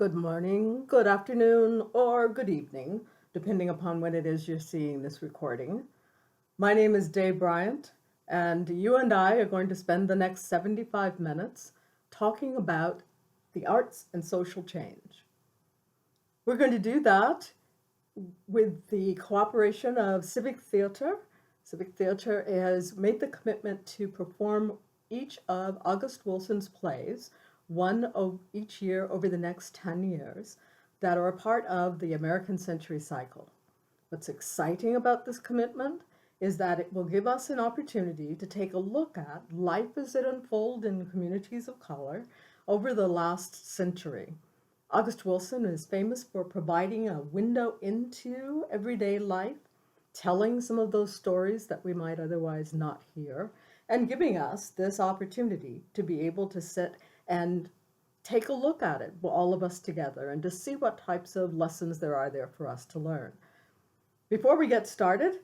Good morning, good afternoon, or good evening, depending upon when it is you're seeing this recording. My name is Dé Bryant, and you and I are going to spend the next 75 minutes talking about the arts and social change. We're going to do that with the cooperation of Civic Theatre. Civic Theatre has made the commitment to perform each of August Wilson's plays, one of each year over the next 10 years, that are a part of the American Century Cycle. What's exciting about this commitment is that it will give us an opportunity to take a look at life as it unfolds in communities of color over the last century. August Wilson is famous for providing a window into everyday life, telling some of those stories that we might otherwise not hear, and giving us this opportunity to be able to sit and take a look at it, all of us together, and to see what types of lessons there are there for us to learn. Before we get started,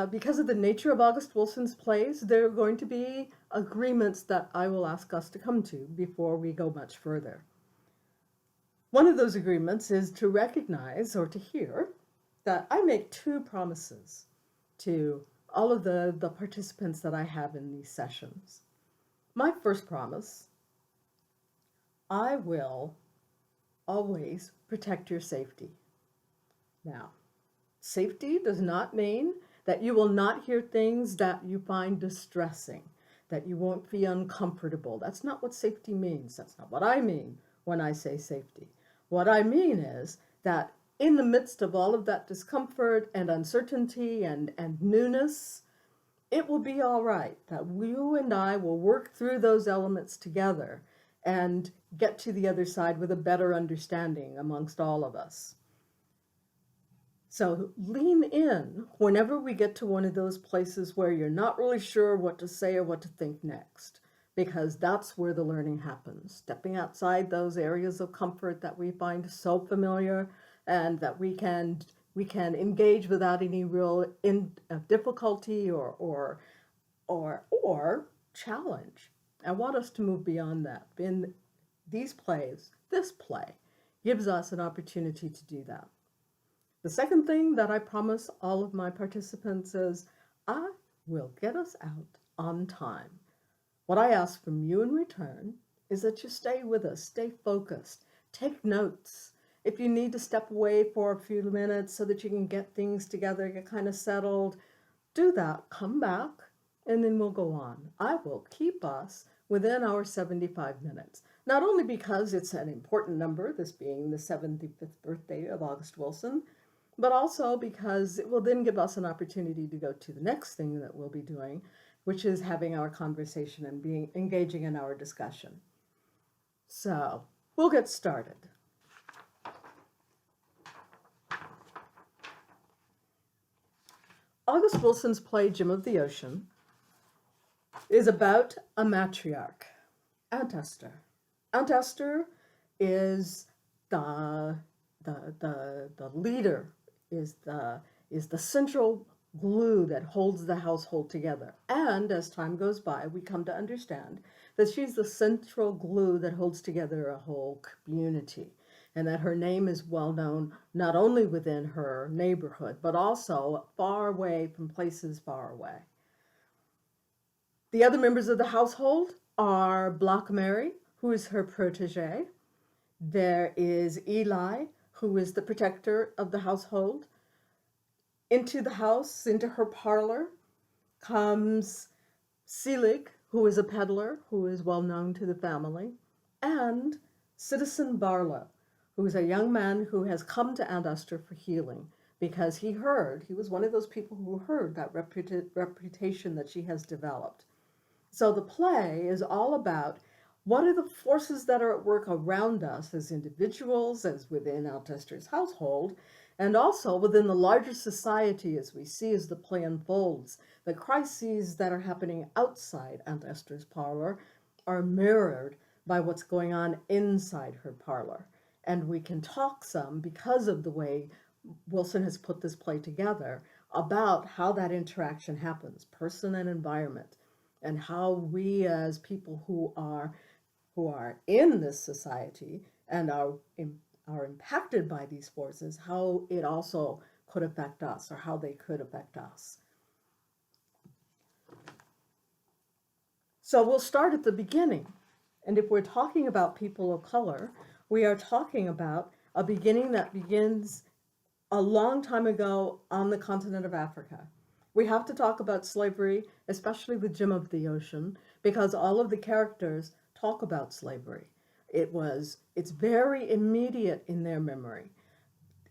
because of the nature of August Wilson's plays, there are going to be agreements that I will ask us to come to before we go much further. One of those agreements is to recognize or to hear that I make two promises to all of the participants that I have in these sessions. My first promise: I will always protect your safety. Now, safety does not mean that you will not hear things that you find distressing, that you won't be uncomfortable. That's not what safety means. That's not what I mean when I say safety. What I mean is that in the midst of all of that discomfort and uncertainty and newness, it will be all right, that you and I will work through those elements together and get to the other side with a better understanding amongst all of us. So lean in whenever we get to one of those places where you're not really sure what to say or what to think next, because that's where the learning happens. Stepping outside those areas of comfort that we find so familiar and that we can engage without any real difficulty or challenge. I want us to move beyond that. In these plays, this play gives us an opportunity to do that. The second thing that I promise all of my participants is I will get us out on time. What I ask from you in return is that you stay with us, stay focused, take notes. If you need to step away for a few minutes so that you can get things together, get kind of settled, do that, come back, and then we'll go on. I will keep us within our 75 minutes, not only because it's an important number, this being the 75th birthday of August Wilson, but also because it will then give us an opportunity to go to the next thing that we'll be doing, which is having our conversation and engaging in our discussion. So we'll get started. August Wilson's play, Jim of the Ocean, is about a matriarch, Aunt Esther. Aunt Esther is the leader, is the central glue that holds the household together. And as time goes by, we come to understand that she's the central glue that holds together a whole community, and that her name is well known not only within her neighborhood, but also far away from places far away. The other members of the household are Block Mary, who is her protege. There is Eli, who is the protector of the household. Into the house, into her parlor, comes Selig, who is a peddler, who is well known to the family, and Citizen Barlow, who is a young man who has come to Aunt Esther for healing, because he was one of those people who heard that reputation that she has developed. So the play is all about what are the forces that are at work around us as individuals, as within Aunt Esther's household, and also within the larger society as we see as the play unfolds. The crises that are happening outside Aunt Esther's parlor are mirrored by what's going on inside her parlor. And we can talk some, because of the way Wilson has put this play together, about how that interaction happens, person and environment, and how we as people who are in this society and are are impacted by these forces, how it also could affect us, or how they could affect us. So we'll start at the beginning. And if we're talking about people of color, we are talking about a beginning that begins a long time ago on the continent of Africa. We have to talk about slavery, especially with Jim of the Ocean, because all of the characters talk about slavery. It's very immediate in their memory.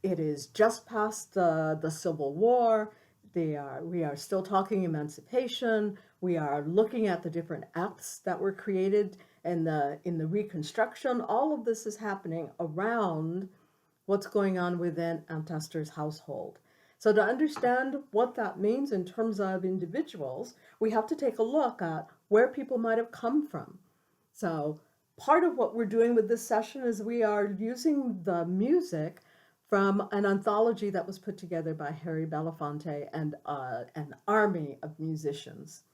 It is just past the Civil War. We are still talking emancipation. We are looking at the different acts that were created in the Reconstruction. All of this is happening around what's going on within Aunt Esther's household. So to understand what that means in terms of individuals, we have to take a look at where people might have come from. So part of what we're doing with this session is we are using the music from an anthology that was put together by Harry Belafonte and an army of musicians.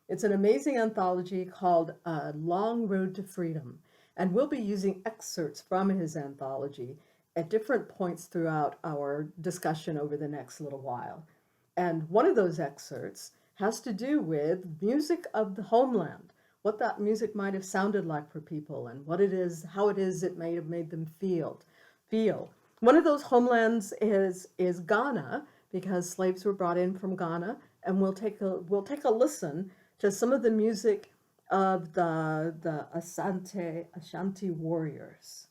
It's an amazing anthology called Long Road to Freedom, and we'll be using excerpts from his anthology at different points throughout our discussion over the next little while. And one of those excerpts has to do with music of the homeland, what that music might have sounded like for people, and what it is, how it is it may have made them feel. One of those homelands is Ghana, because slaves were brought in from Ghana, and we'll take a listen to some of the music of the Ashanti warriors.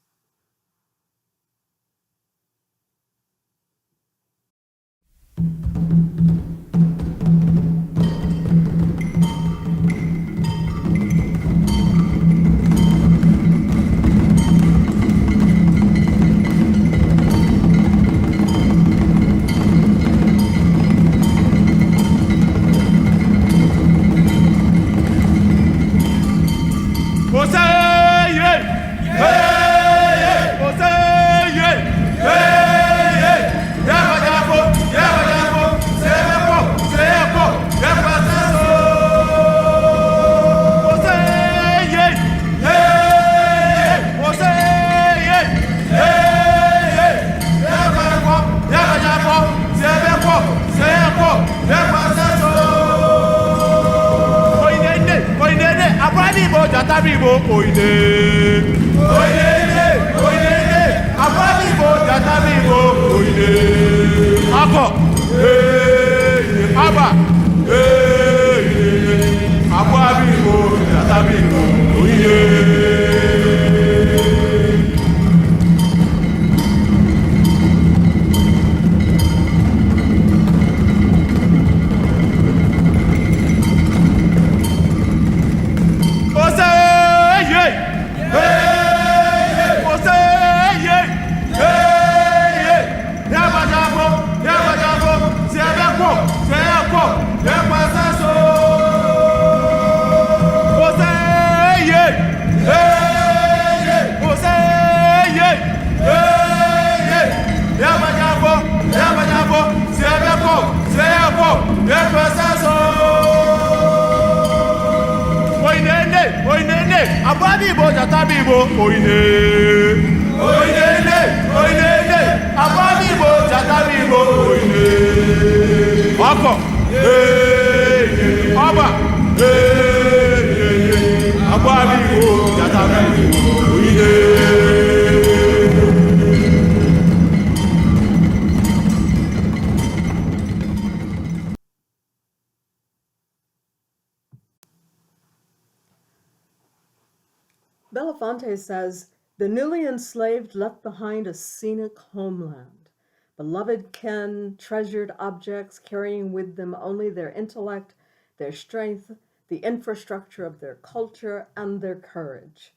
Belafonte says, the newly enslaved left behind a scenic homeland, beloved kin, treasured objects carrying with them only their intellect, their strength, the infrastructure of their culture, and their courage.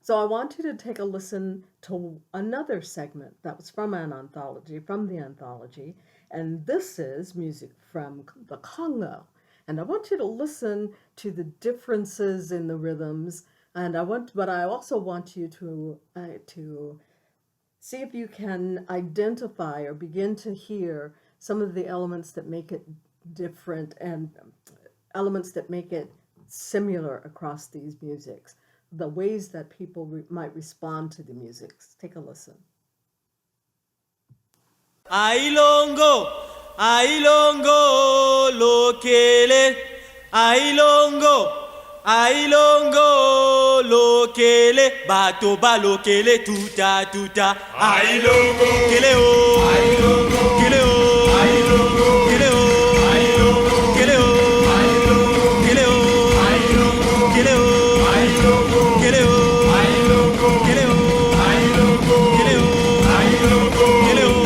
So I want you to take a listen to another segment that was from the anthology, and this is music from the Congo. And I want you to listen to the differences in the rhythms. But I also want you to see if you can identify or begin to hear some of the elements that make it different and elements that make it similar across these musics, the ways that people might respond to the music. Take a listen. Ailongo, ailongo, lokele, ailongo, ailongo, lokele, bato ba lokele, tuta, tuta, ailongo, kele o, ailongo, kele o, ailongo, kele o, ailongo, kele o, ailongo, kele o, ailongo, kele o, ailongo, kele o, ailongo, kele o, ailongo, kele o, ailongo, kele o.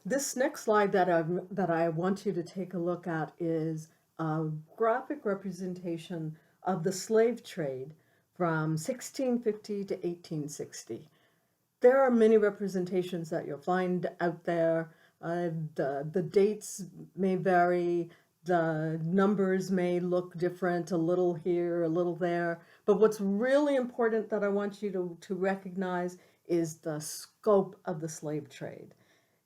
This next slide that I want you to take a look at is a graphic representation of the slave trade from 1650 to 1860. There are many representations that you'll find out there. The dates may vary, the numbers may look different, a little here, a little there. But what's really important that I want you to recognize is the scope of the slave trade.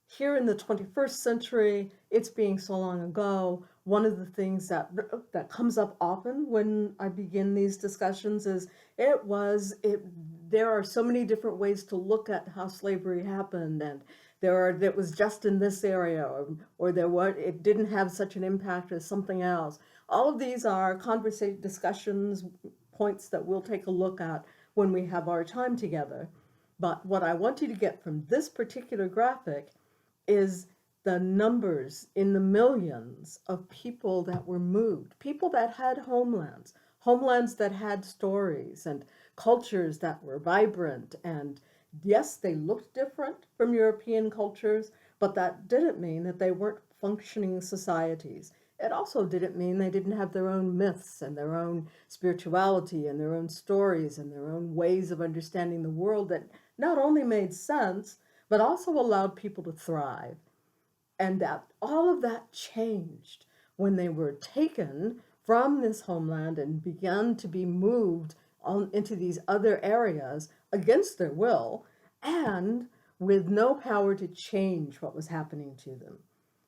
Here in the 21st century, it's being so long ago, one of the things that comes up often when I begin these discussions is there are so many different ways to look at how slavery happened, and it was just in this area, or it didn't have such an impact as something else. All of these are discussions, points that we'll take a look at when we have our time together. But what I want you to get from this particular graphic is the numbers in the millions of people that were moved, people that had homelands that had stories and cultures that were vibrant. And yes, they looked different from European cultures, but that didn't mean that they weren't functioning societies. It also didn't mean they didn't have their own myths and their own spirituality and their own stories and their own ways of understanding the world that not only made sense, but also allowed people to thrive. And that all of that changed when they were taken from this homeland and began to be moved into these other areas against their will and with no power to change what was happening to them.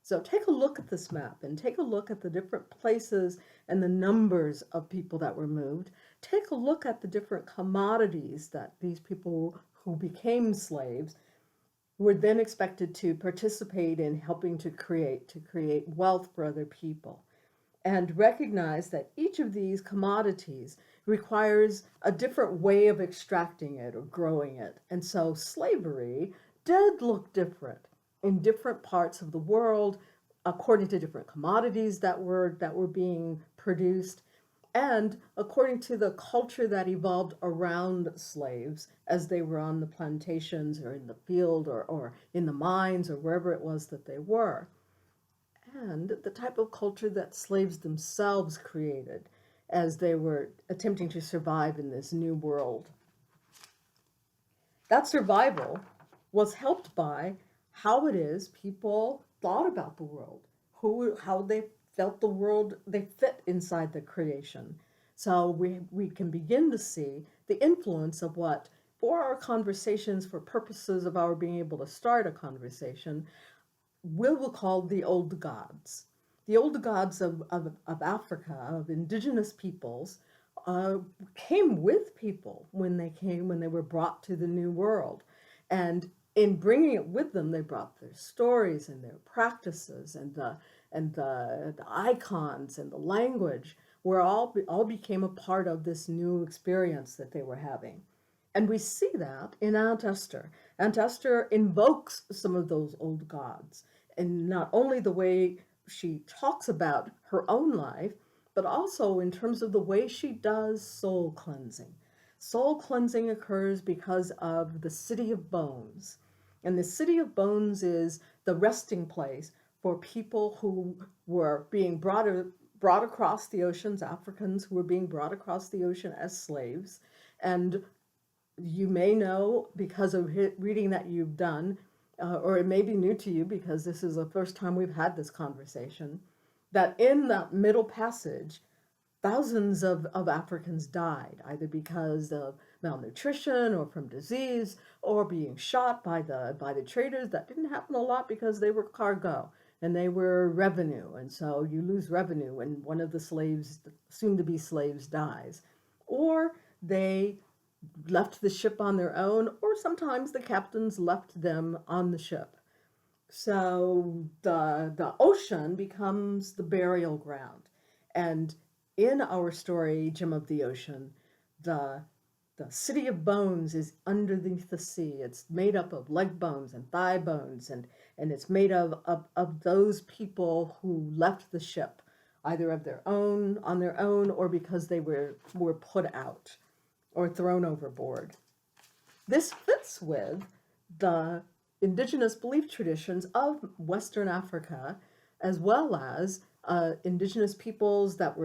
So take a look at this map and take a look at the different places and the numbers of people that were moved. Take a look at the different commodities that these people who became slaves were then expected to participate in helping to create wealth for other people. And recognize that each of these commodities requires a different way of extracting it or growing it. And so slavery did look different in different parts of the world according to different commodities that were being produced, and according to the culture that evolved around slaves as they were on the plantations or in the field or in the mines or wherever it was that they were, and the type of culture that slaves themselves created as they were attempting to survive in this new world. That survival was helped by how it is people thought about the world, how they felt the world they fit inside the creation. So we can begin to see the influence of what, for our conversations, for purposes of our being able to start a conversation, we'll call the old gods. The old gods of Africa, of indigenous peoples, came with people when they were brought to the New World. And in bringing it with them, they brought their stories and their practices and the icons and the language, where all became a part of this new experience that they were having. And we see that in Aunt Esther. Aunt Esther invokes some of those old gods, and not only the way she talks about her own life, but also in terms of the way she does soul cleansing. Soul cleansing occurs because of the City of Bones. And the City of Bones is the resting place for people who were being brought across the oceans, Africans who were being brought across the ocean as slaves. And you may know, because of reading that you've done, or it may be new to you because this is the first time we've had this conversation, that in that middle passage, thousands of Africans died, either because of malnutrition or from disease or being shot by the traders. That didn't happen a lot because they were cargo and they were revenue. And so you lose revenue when one of the slaves, soon to be slaves, dies. Or they left the ship on their own, or sometimes the captains left them on the ship. So the ocean becomes the burial ground. And in our story, Gem of the Ocean, the City of Bones is underneath the sea. It's made up of leg bones and thigh bones, and it's made of those people who left the ship, either on their own, or because they were put out or thrown overboard. This fits with the indigenous belief traditions of Western Africa, as well as indigenous peoples that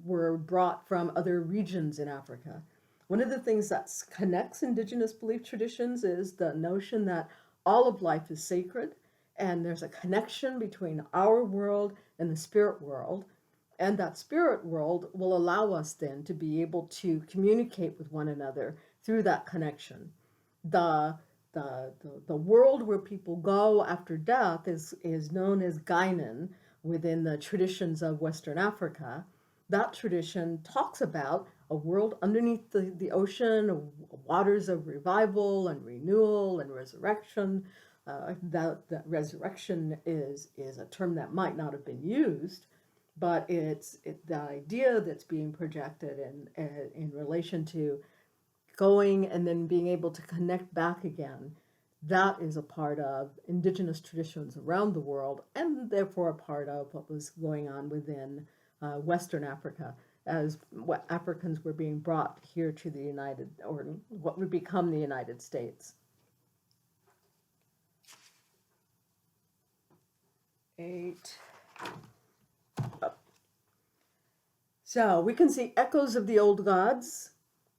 were brought from other regions in Africa. One of the things that connects indigenous belief traditions is the notion that all of life is sacred, and there's a connection between our world and the spirit world, and that spirit world will allow us then to be able to communicate with one another through that connection. The world where people go after death is known as Guinan within the traditions of Western Africa. That tradition talks about a world underneath the ocean, waters of revival and renewal and resurrection. That resurrection is a term that might not have been used, but it's the idea that's being projected in relation to going and then being able to connect back again. That is a part of indigenous traditions around the world, and therefore a part of what was going on within Western Africa, as what Africans were being brought here to the or what would become the United States. 8. So we can see echoes of the old gods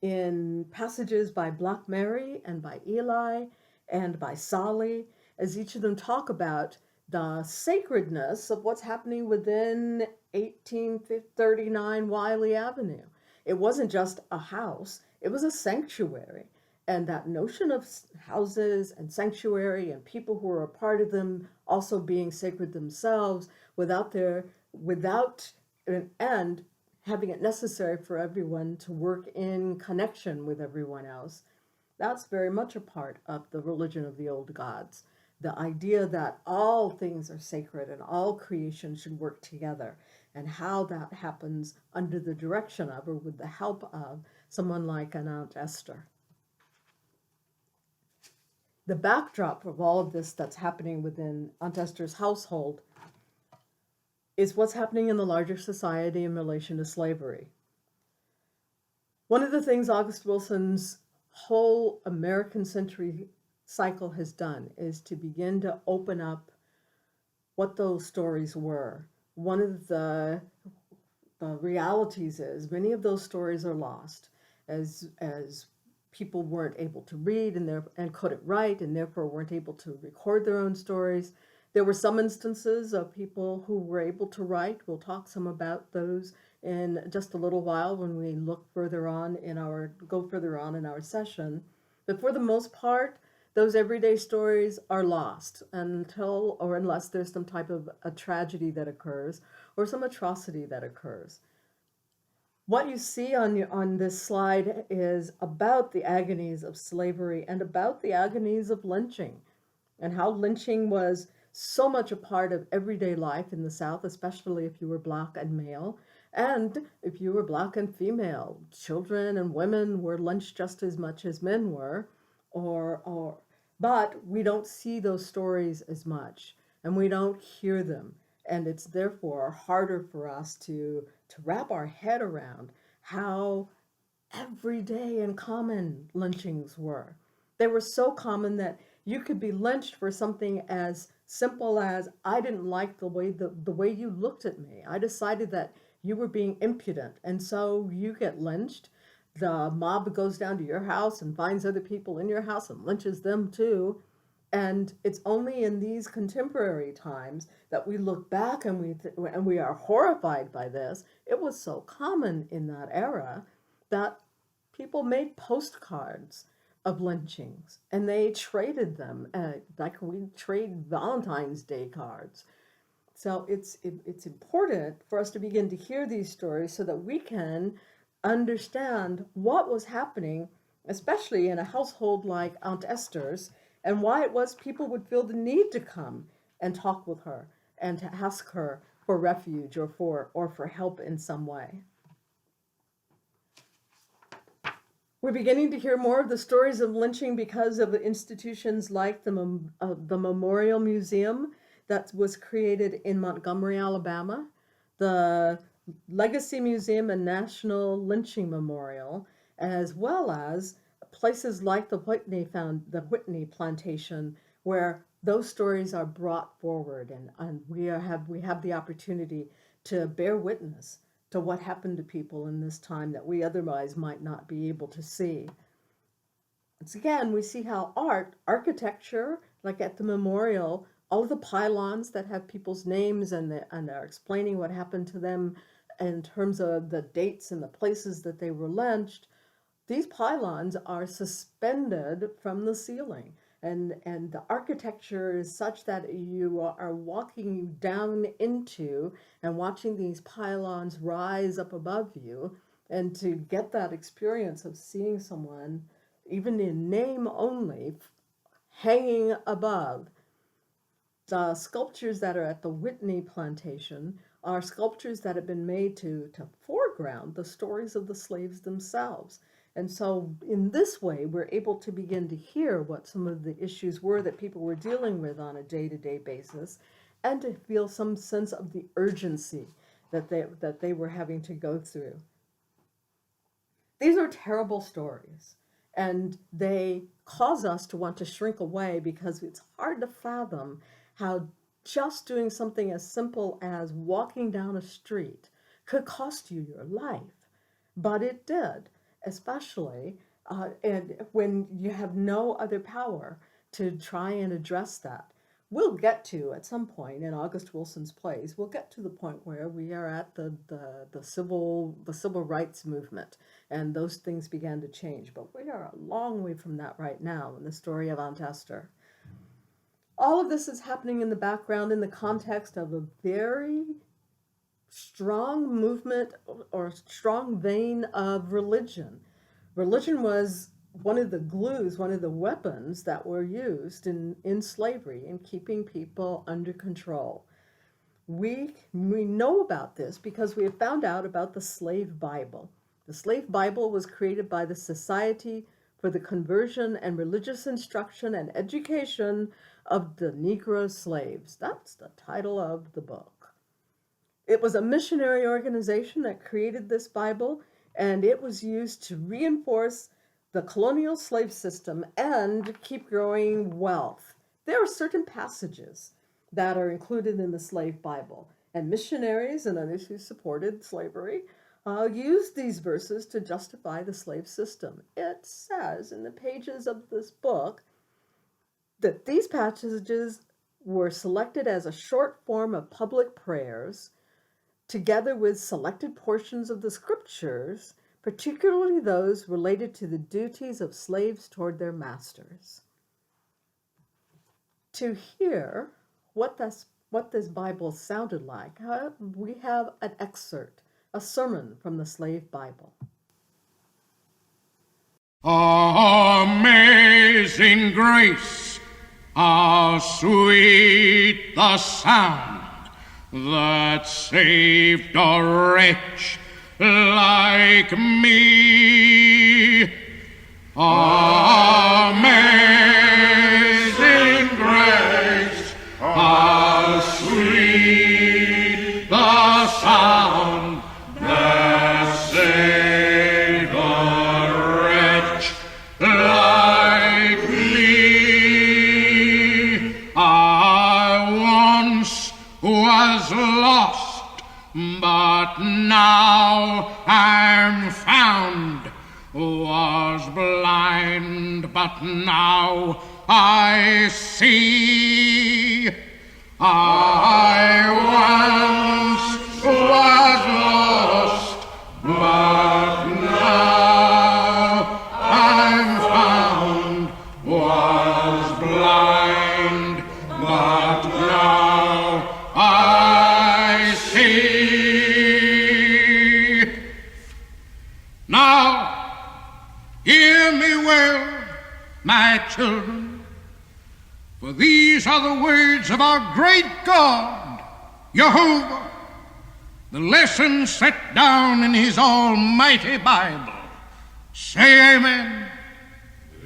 in passages by Black Mary and by Eli and by Sali, as each of them talk about the sacredness of what's happening within 1839 Wiley Avenue. It wasn't just a house, it was a sanctuary. And that notion of houses and sanctuary and people who are a part of them also being sacred themselves without an end having it necessary for everyone to work in connection with everyone else. That's very much a part of the religion of the old gods. The idea that all things are sacred and all creation should work together, and how that happens under the direction of, or with the help of, someone like an Aunt Esther. The backdrop of all of this that's happening within Aunt Esther's household is what's happening in the larger society in relation to slavery. One of the things August Wilson's whole American century cycle has done is to begin to open up what those stories were. One of the realities is many of those stories are lost as people weren't able to read and couldn't write, and therefore weren't able to record their own stories. There were some instances of people who were able to write. We'll talk some about those in just a little while when we go further on in our session. But for the most part, those everyday stories are lost unless there's some type of a tragedy that occurs or some atrocity that occurs. What you see on this slide is about the agonies of slavery and about the agonies of lynching, and how lynching was so much a part of everyday life in the South, especially if you were Black and male, and if you were Black and female. Children and women were lynched just as much as men were, but we don't see those stories as much, and we don't hear them. And it's therefore harder for us to wrap our head around how everyday and common lynchings were. They were so common that you could be lynched for something as simple as, I didn't like the way you looked at me. I decided that you were being impudent, and so you get lynched. The mob goes down to your house and finds other people in your house and lynches them too. And it's only in these contemporary times that we look back and we are horrified by this. It was so common in that era that people made postcards of lynchings and they traded them, like we trade Valentine's Day cards. So it's important for us to begin to hear these stories so that we can understand what was happening, especially in a household like Aunt Esther's, and why it was people would feel the need to come and talk with her and to ask her for refuge or for help in some way. We're beginning to hear more of the stories of lynching because of institutions like the Memorial Museum that was created in Montgomery, Alabama, the Legacy Museum and National Lynching Memorial, as well as places like the Whitney Plantation, where those stories are brought forward, and we have the opportunity to bear witness to what happened to people in this time that we otherwise might not be able to see. Once again, we see how architecture, like at the memorial, all of the pylons that have people's names and are explaining what happened to them in terms of the dates and the places that they were lynched, these pylons are suspended from the ceiling. And the architecture is such that you are walking down into and watching these pylons rise up above you, and to get that experience of seeing someone, even in name only, hanging above. The sculptures that are at the Whitney Plantation are sculptures that have been made to foreground the stories of the slaves themselves. And so in this way, we're able to begin to hear what some of the issues were that people were dealing with on a day-to-day basis, and to feel some sense of the urgency that they were having to go through. These are terrible stories, and they cause us to want to shrink away because it's hard to fathom how just doing something as simple as walking down a street could cost you your life. But it did. Especially and when you have no other power to try and address that. We'll get to, at some point in August Wilson's plays, we'll get to the point where we are at the civil rights movement, and those things began to change. But we are a long way from that right now in the story of Aunt Esther. All of this is happening in the background in the context of a very strong movement or strong vein of religion. Religion was one of the glues, one of the weapons that were used in slavery in keeping people under control. We know about this because we have found out about the Slave Bible. The Slave Bible was created by the Society for the Conversion and Religious Instruction and Education of the Negro Slaves. That's the title of the book. It was a missionary organization that created this Bible, and it was used to reinforce the colonial slave system and keep growing wealth. There are certain passages that are included in the Slave Bible, and missionaries and others who supported slavery used these verses to justify the slave system. It says in the pages of this book that these passages were selected as a short form of public prayers, together with selected portions of the scriptures, particularly those related to the duties of slaves toward their masters. To hear what this Bible sounded like, we have an excerpt, a sermon from the Slave Bible. Amazing grace, how sweet the sound that saved a wretch like me. Amazing grace, how sweet the sound that saved a wretch like me. I once was lost, but now I'm found. Was blind, but now I see. I once was lost, but now I'm found. Was blind, but now I see. Now, hear me well, my children, for these are the words of our great God, Jehovah, the lesson set down in his almighty Bible. Say amen.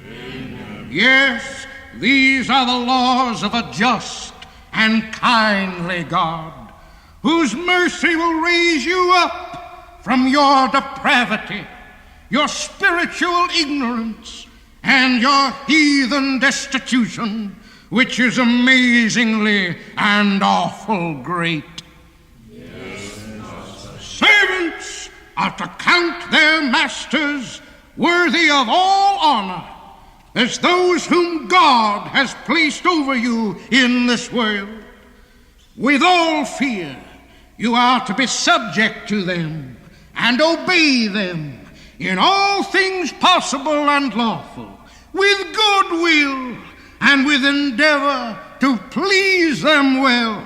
Amen. Yes, these are the laws of a just and kindly God, whose mercy will raise you up from your depravity, your spiritual ignorance, and your heathen destitution, which is amazingly and awful great. Yes, servants are to count their masters worthy of all honor, as those whom God has placed over you in this world. With all fear, you are to be subject to them and obey them in all things possible and lawful, with good will and with endeavor to please them well,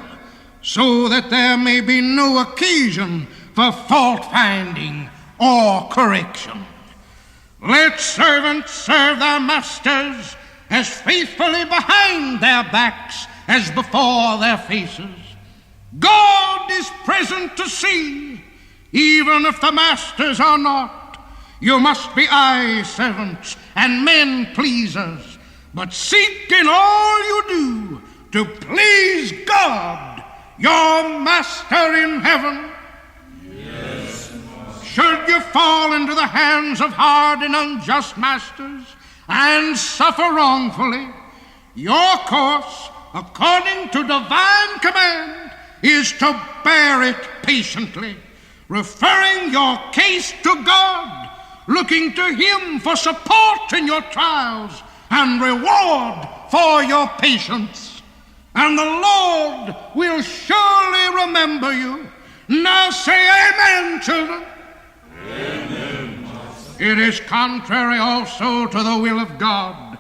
so that there may be no occasion for fault-finding or correction. Let servants serve their masters as faithfully behind their backs as before their faces. God is present to see, even if the masters are not. You must be eye-servants and men-pleasers, but seek in all you do to please God, your Master in heaven. Yes, Master. Should you fall into the hands of hard and unjust masters and suffer wrongfully, your course, according to divine command, is to bear it patiently, referring your case to God, looking to him for support in your trials and reward for your patience. And the Lord will surely remember you. Now say amen, children. Amen, Master. It is contrary also to the will of God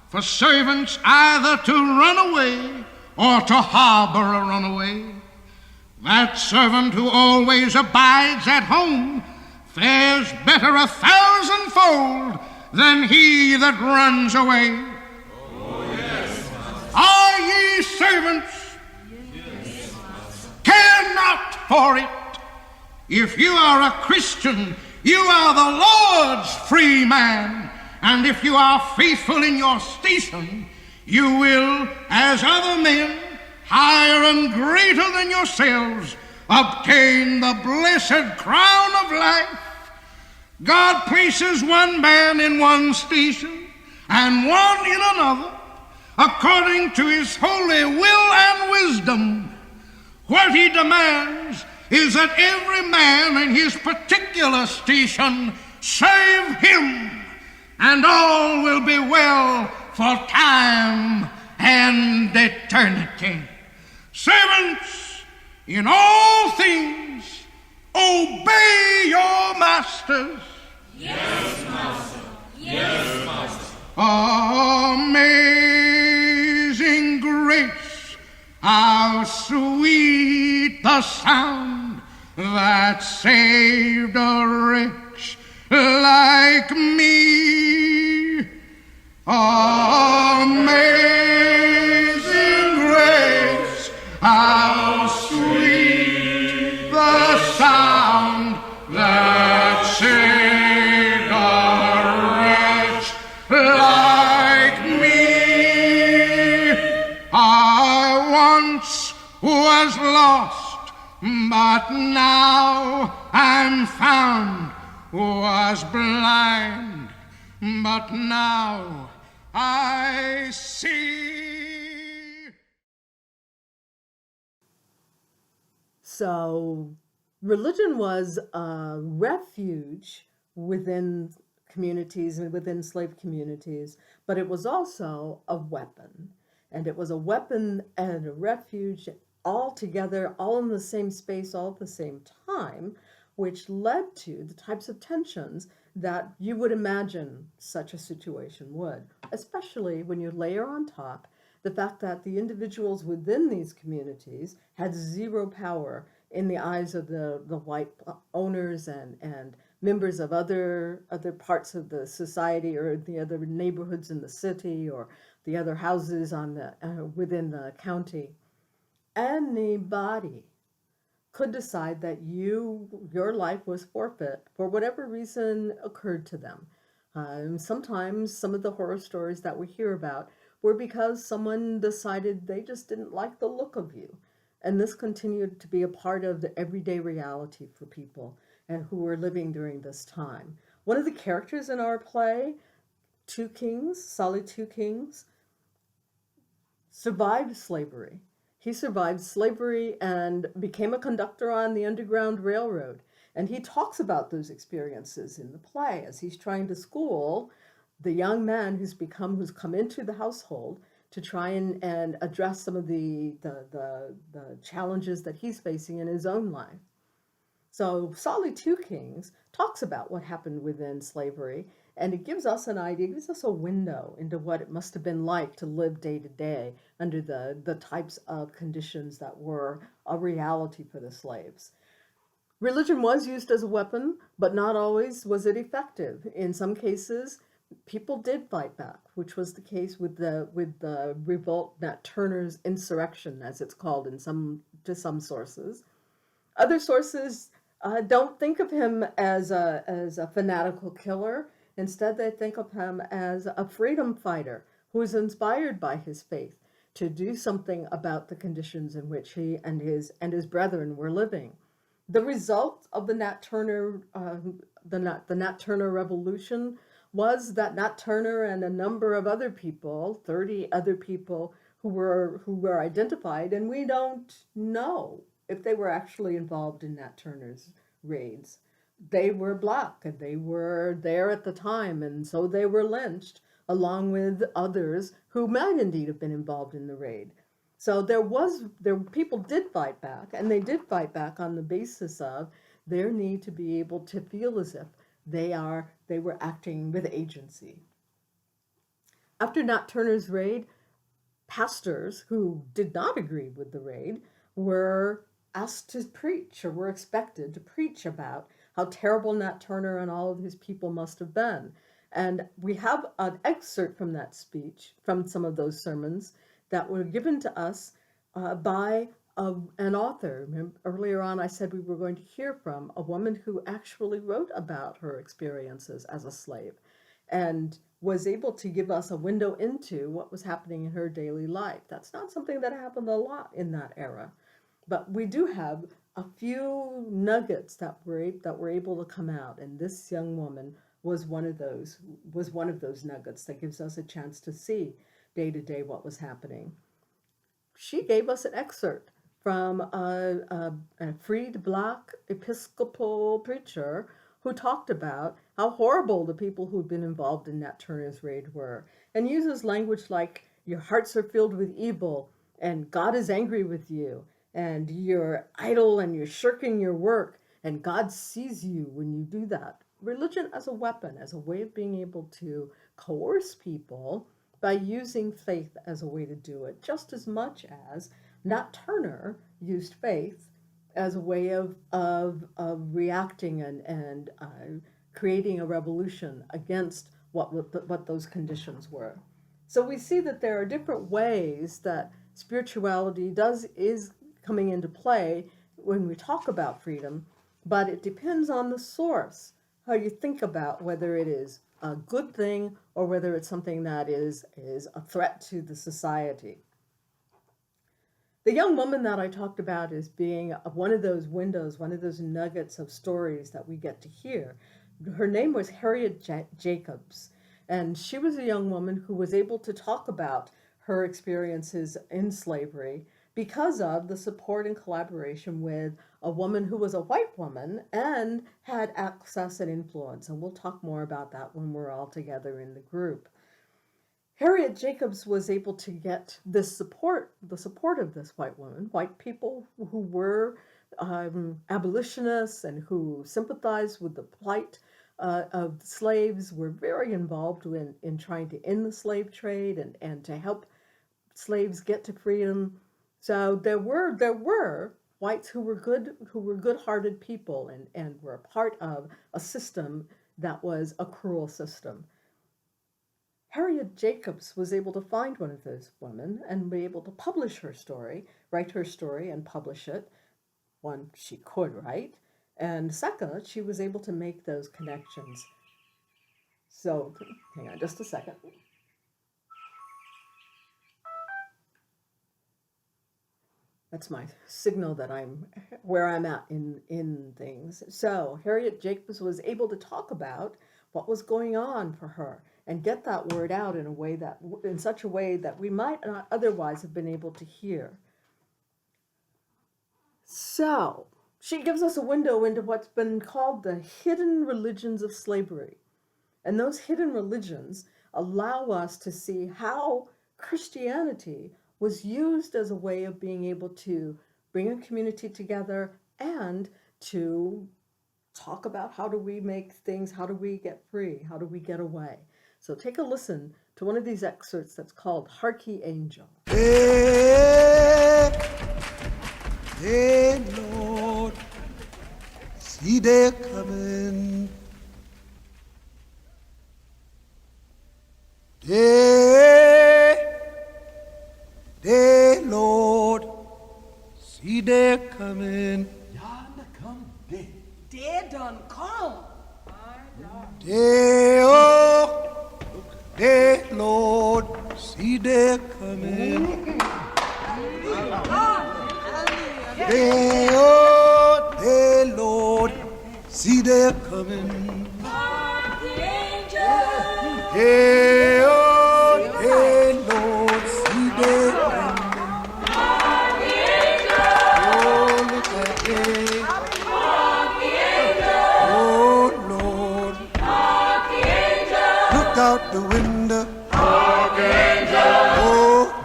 for servants either to run away or to harbor a runaway. That servant who always abides at home fares better 1,000-fold than he that runs away. Oh, yes, Master. Are ye servants? Yes, Master. Care not for it. If you are a Christian, you are the Lord's free man. And if you are faithful in your station, you will, as other men, higher and greater than yourselves, obtain the blessed crown of life. God places one man in one station and one in another, according to his holy will and wisdom. What he demands is that every man in his particular station serve him, and all will be well for time and eternity. Servants, in all things, obey your masters. Yes, Master. Yes, Master. Amazing grace, how sweet the sound that saved a wretch like me. Amazing grace, how sweet the sound that saved a wretch like me. I once was lost, but but now I'm found, was blind, but now I see. So religion was a refuge within communities and within slave communities, but it was also a weapon. And it was a weapon and a refuge all together, all in the same space, all at the same time, which led to the types of tensions that you would imagine such a situation would, especially when you layer on top the fact that the individuals within these communities had zero power in the eyes of the white owners and members of other parts of the society or the other neighborhoods in the city or the other houses on the within the county. Anybody could decide that your life was forfeit for whatever reason occurred to them. Sometimes some of the horror stories that we hear about were because someone decided they just didn't like the look of you. And this continued to be a part of the everyday reality for people who were living during this time. One of the characters in our play, Two Kings, Solly Two Kings, survived slavery. He survived slavery and became a conductor on the Underground Railroad. And he talks about those experiences in the play as he's trying to school the young man who's come into the household to try and address some of the challenges that he's facing in his own life. So Solly Two Kings talks about what happened within slavery, and it gives us an idea, it gives us a window into what it must have been like to live day to day under the types of conditions that were a reality for the slaves. Religion was used as a weapon, but not always was it effective. In some cases, people did fight back, which was the case with the revolt, Nat Turner's insurrection, as it's called to some sources. Other sources don't think of him as a fanatical killer. Instead, they think of him as a freedom fighter who was inspired by his faith to do something about the conditions in which he and his brethren were living. The result of the Nat Turner Revolution was that Nat Turner and a number of other people, 30 other people who were identified, and we don't know if they were actually involved in Nat Turner's raids. They were Black and they were there at the time, and so they were lynched along with others who might indeed have been involved in the raid. So people did fight back, and they did fight back on the basis of their need to be able to feel as if they were acting with agency. After Nat Turner's raid, pastors who did not agree with the raid were asked to preach, or were expected to preach about how terrible Nat Turner and all of his people must have been. And we have an excerpt from that speech, from some of those sermons that were given to us by an author. Remember, earlier on I said we were going to hear from a woman who actually wrote about her experiences as a slave and was able to give us a window into what was happening in her daily life. That's not something that happened a lot in that era, but we do have a few nuggets that were able to come out, and this young woman was one of those nuggets that gives us a chance to see day to day what was happening. She gave us an excerpt from a freed Black Episcopal preacher who talked about how horrible the people who'd been involved in Nat Turner's raid were, and uses language like, your hearts are filled with evil, and God is angry with you, and you're idle and you're shirking your work, and God sees you when you do that. Religion as a weapon, as a way of being able to coerce people by using faith as a way to do it, just as much as Nat Turner used faith as a way of reacting and creating a revolution against what those conditions were. So we see that there are different ways that spirituality is coming into play when we talk about freedom, but it depends on the source, how you think about whether it is a good thing or whether it's something that is a threat to the society. The young woman that I talked about as being one of those windows, one of those nuggets of stories that we get to hear. Her name was Harriet Jacobs, and she was a young woman who was able to talk about her experiences in slavery because of the support and collaboration with a woman who was a white woman and had access and influence. And we'll talk more about that when we're all together in the group. Harriet Jacobs was able to get this support, the support of this white woman, white people who were abolitionists and who sympathized with the plight of slaves, were very involved in trying to end the slave trade and to help slaves get to freedom. So there were whites who were good-hearted people and were a part of a system that was a cruel system. Harriet Jacobs was able to find one of those women and be able to publish her story, write her story and publish it. One, she could write, and second, she was able to make those connections. So, hang on just a second. That's my signal that I'm where I'm at in things. So Harriet Jacobs was able to talk about what was going on for her and get that word out in such a way that we might not otherwise have been able to hear. So she gives us a window into what's been called the hidden religions of slavery. And those hidden religions allow us to see how Christianity was used as a way of being able to bring a community together and to talk about how do we make things, how do we get free, how do we get away. So take a listen to one of these excerpts that's called Harkey Angel. Hey, hey, Lord, see they coming. Hey, Lord, see they coming. Yonder come Dé. Dé done come. Hey, oh, hey, Lord, see they coming. Hey, oh, hey, Lord, see they coming. Hey, oh, hey, Lord, see they coming. Oh, look at it. Oh, Lord. Look out the window. Oh,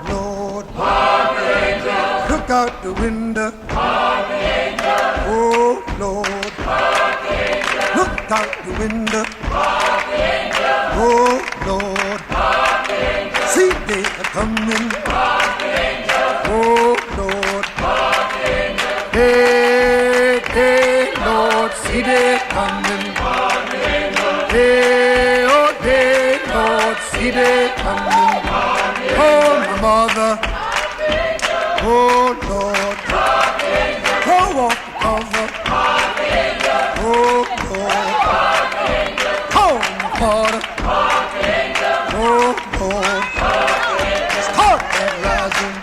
Lord. Look out the window. Oh, Lord. Look out the window. Oh, Lord. See they are coming. Oh, Lord. Hey, hey, Lord, see they coming. Hey, oh, hey, Lord, see they coming. Oh, my mother. Oh, Lord. Oh, walk the cover. Oh, Lord. Oh, my father. Oh, Lord. Start that rising.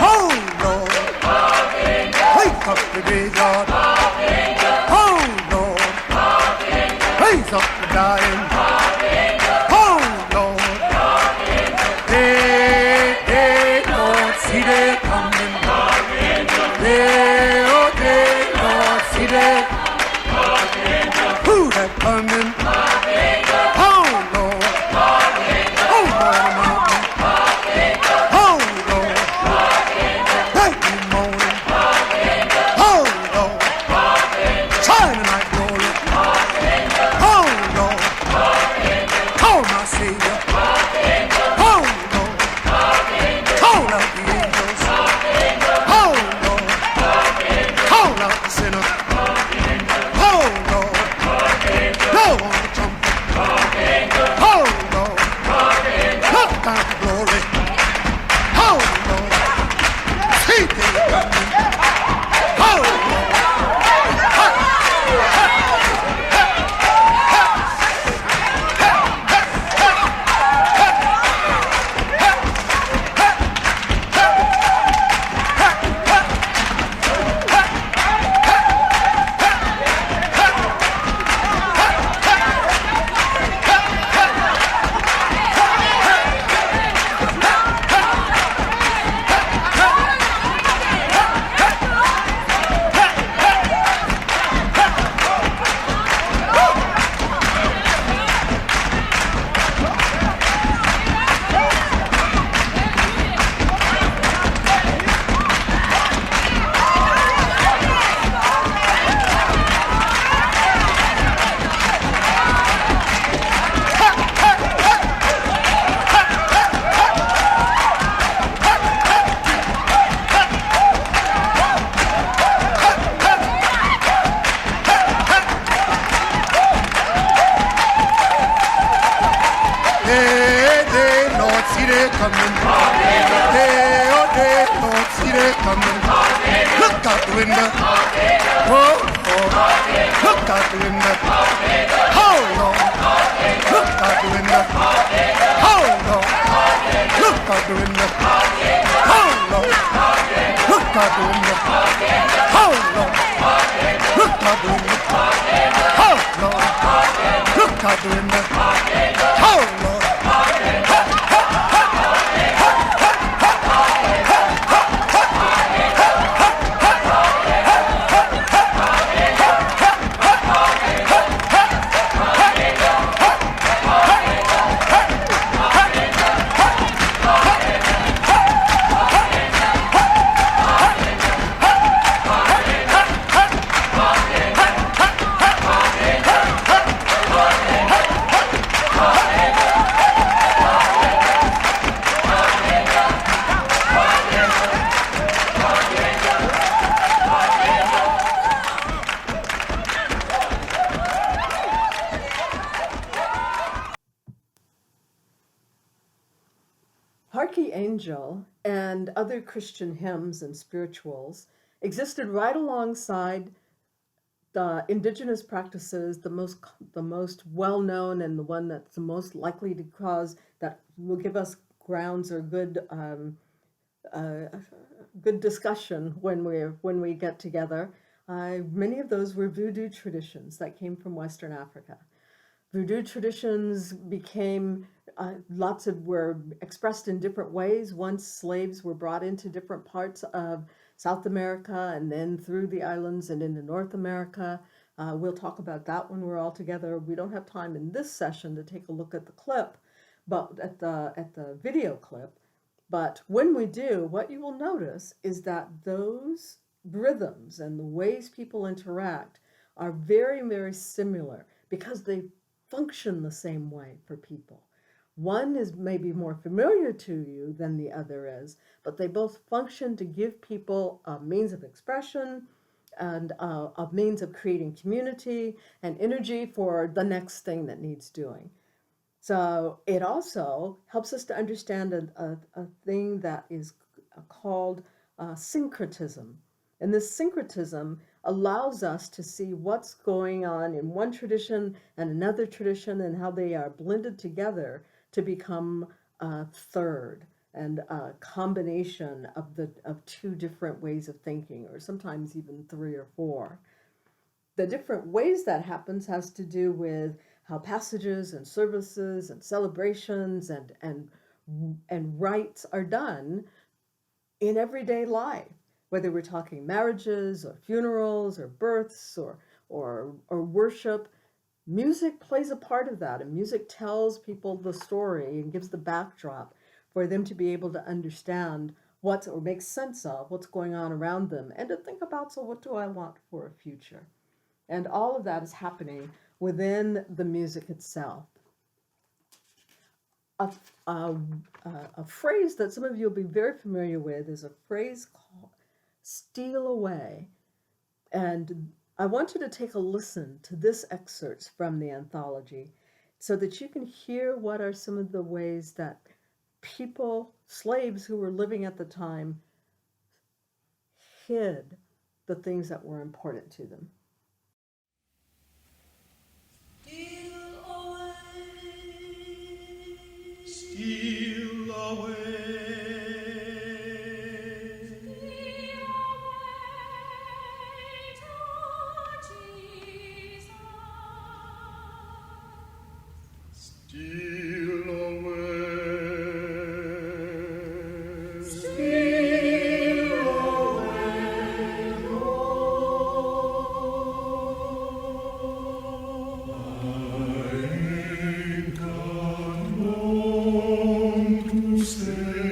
Oh, Lord. Wake up the graveyard. Oh, Lord. Raise up the dying. Oh, Lord. Hey, hey, Lord, see they coming. Hey, oh, hey, Lord, see they. Who that coming? Oh, Lord. Oh, Lord. Oh, Lord. Thank you, morning. Oh, Lord. Shining like glory. Oh, Lord. coming. Hey, oh, hey, oh, see they coming. Look out the window. Oh, oh. Look out the window. Hold on. Look out the window. Hold on. Look out the window. Hold on. Look out the window. Hold on. Look out the window. Hold on. Look out the window. Hold on. Harky Angel and other Christian hymns and spirituals existed right alongside the indigenous practices, the most well-known and the one that's the most likely to cause, that will give us grounds or good discussion when we get together. Many of those were voodoo traditions that came from Western Africa. Voodoo traditions became, were expressed in different ways once slaves were brought into different parts of South America and then through the islands and into North America. We'll talk about that when we're all together. We don't have time in this session to take a look at the clip, but at the video clip. But when we do, what you will notice is that those rhythms and the ways people interact are very, very similar because they function the same way for people. One is maybe more familiar to you than the other is, but they both function to give people a means of expression and a means of creating community and energy for the next thing that needs doing. So it also helps us to understand a thing that is called syncretism. And this syncretism allows us to see what's going on in one tradition and another tradition and how they are blended together to become a third and a combination of two different ways of thinking, or sometimes even three or four. The different ways that happens has to do with how passages and services and celebrations and rites are done in everyday life. Whether we're talking marriages or funerals or births or worship, music plays a part of that, and music tells people the story and gives the backdrop for them to be able to understand or make sense of what's going on around them and to think about, so what do I want for a future? And all of that is happening within the music itself. A phrase that some of you will be very familiar with is a phrase called "steal away." And I want you to take a listen to this excerpt from the anthology so that you can hear what are some of the ways that people, slaves who were living at the time, hid the things that were important to them. Steal away. Steal away. Steal away, Lord. I ain't got long to stay.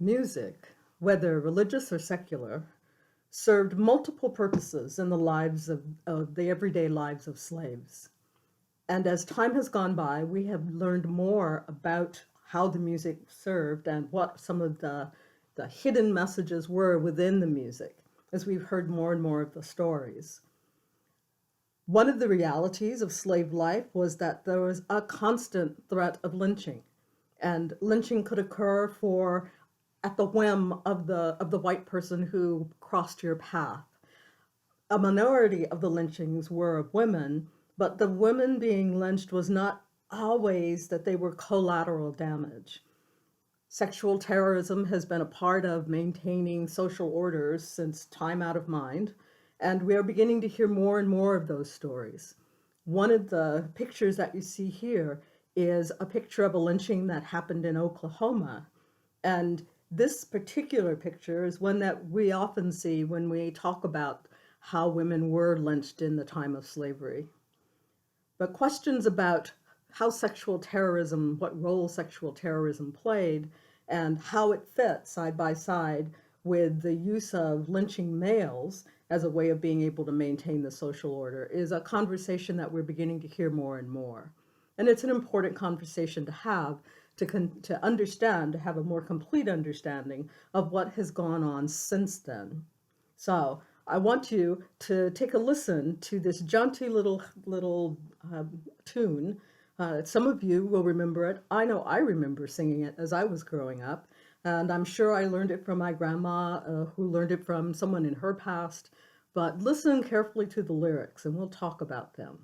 Music, whether religious or secular, served multiple purposes in the lives of the everyday lives of slaves. And as time has gone by, we have learned more about how the music served and what some of the hidden messages were within the music, as we've heard more and more of the stories. One of the realities of slave life was that there was a constant threat of lynching, and lynching could occur at the whim of the white person who crossed your path. A minority of the lynchings were of women, but the women being lynched was not always that they were collateral damage. Sexual terrorism has been a part of maintaining social orders since time out of mind, and we are beginning to hear more and more of those stories. One of the pictures that you see here is a picture of a lynching that happened in Oklahoma, and this particular picture is one that we often see when we talk about how women were lynched in the time of slavery. But questions about how sexual terrorism, what role sexual terrorism played, and how it fit side by side with the use of lynching males as a way of being able to maintain the social order is a conversation that we're beginning to hear more and more. And it's an important conversation to have, to understand, to have a more complete understanding of what has gone on since then. So I want you to take a listen to this jaunty little tune. Some of you will remember it. I know I remember singing it as I was growing up, and I'm sure I learned it from my grandma, who learned it from someone in her past. But listen carefully to the lyrics, and we'll talk about them.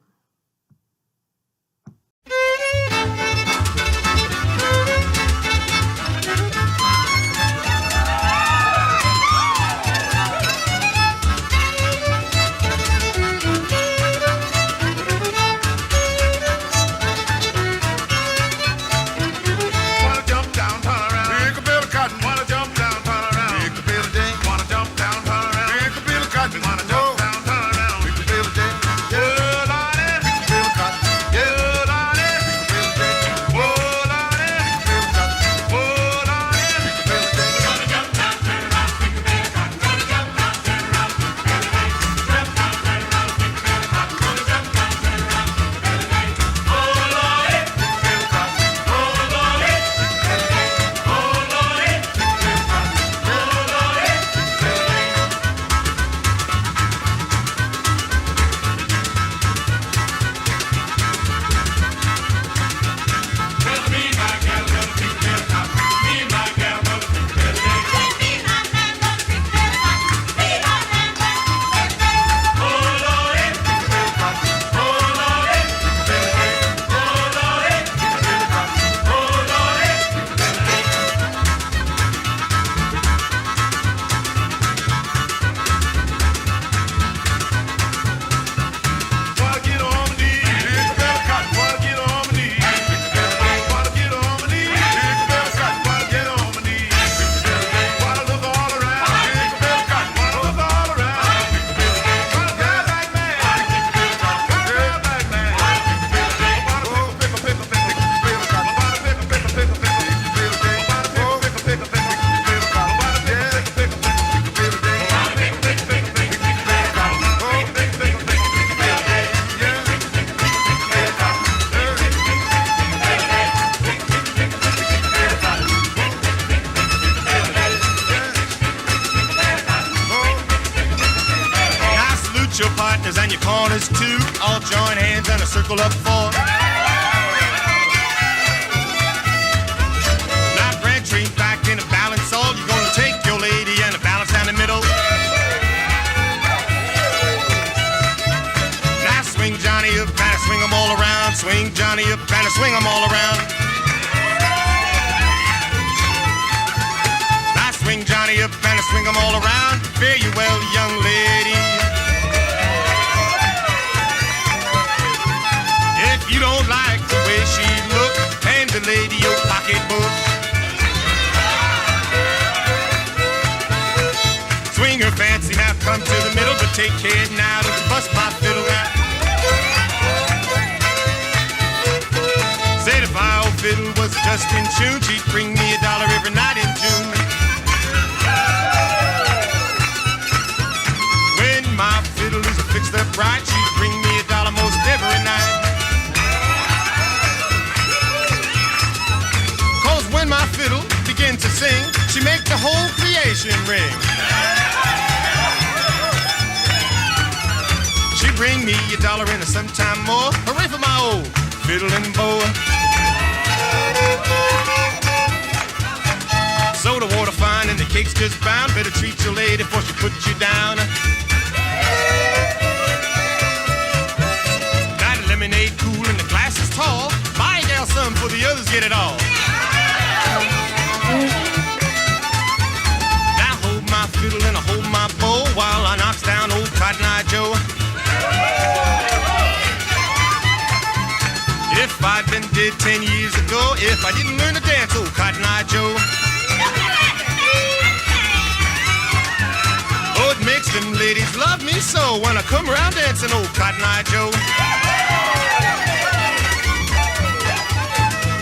And your corners too, all join hands and a circle up four. Now Brad Tree back in a balance all. You're gonna take your lady and a balance down the middle. Now swing Johnny up and swing them all around. Swing Johnny up and swing them all around. Now swing Johnny up and swing them all around. Fare you well, young lady. If you don't like the way she look, hand the lady your pocketbook. Swing her fancy, now come to the middle, but take care now to bust my fiddle now. Said if my old fiddle was just in tune, she'd bring me $1 every night in June. ride, she'd bring me $1 most every night. Cause when my fiddle began to sing, she make the whole creation ring. She bring me $1 and sometime more. Hooray for my old fiddle and bow. Soda water fine and the cake's just bound. Better treat your lady before she puts you down. Got a lemonade cool and the glass is tall. Buy a gal some for the others get it all. Now hold my fiddle and I hold my bow while I knocks down old Cotton Eye Joe. If I'd been dead 10 years ago, if I didn't learn to dance, old Cotton Eye Joe. Oh, it makes them ladies love me so when I come around dancing, old Cotton Eye Joe.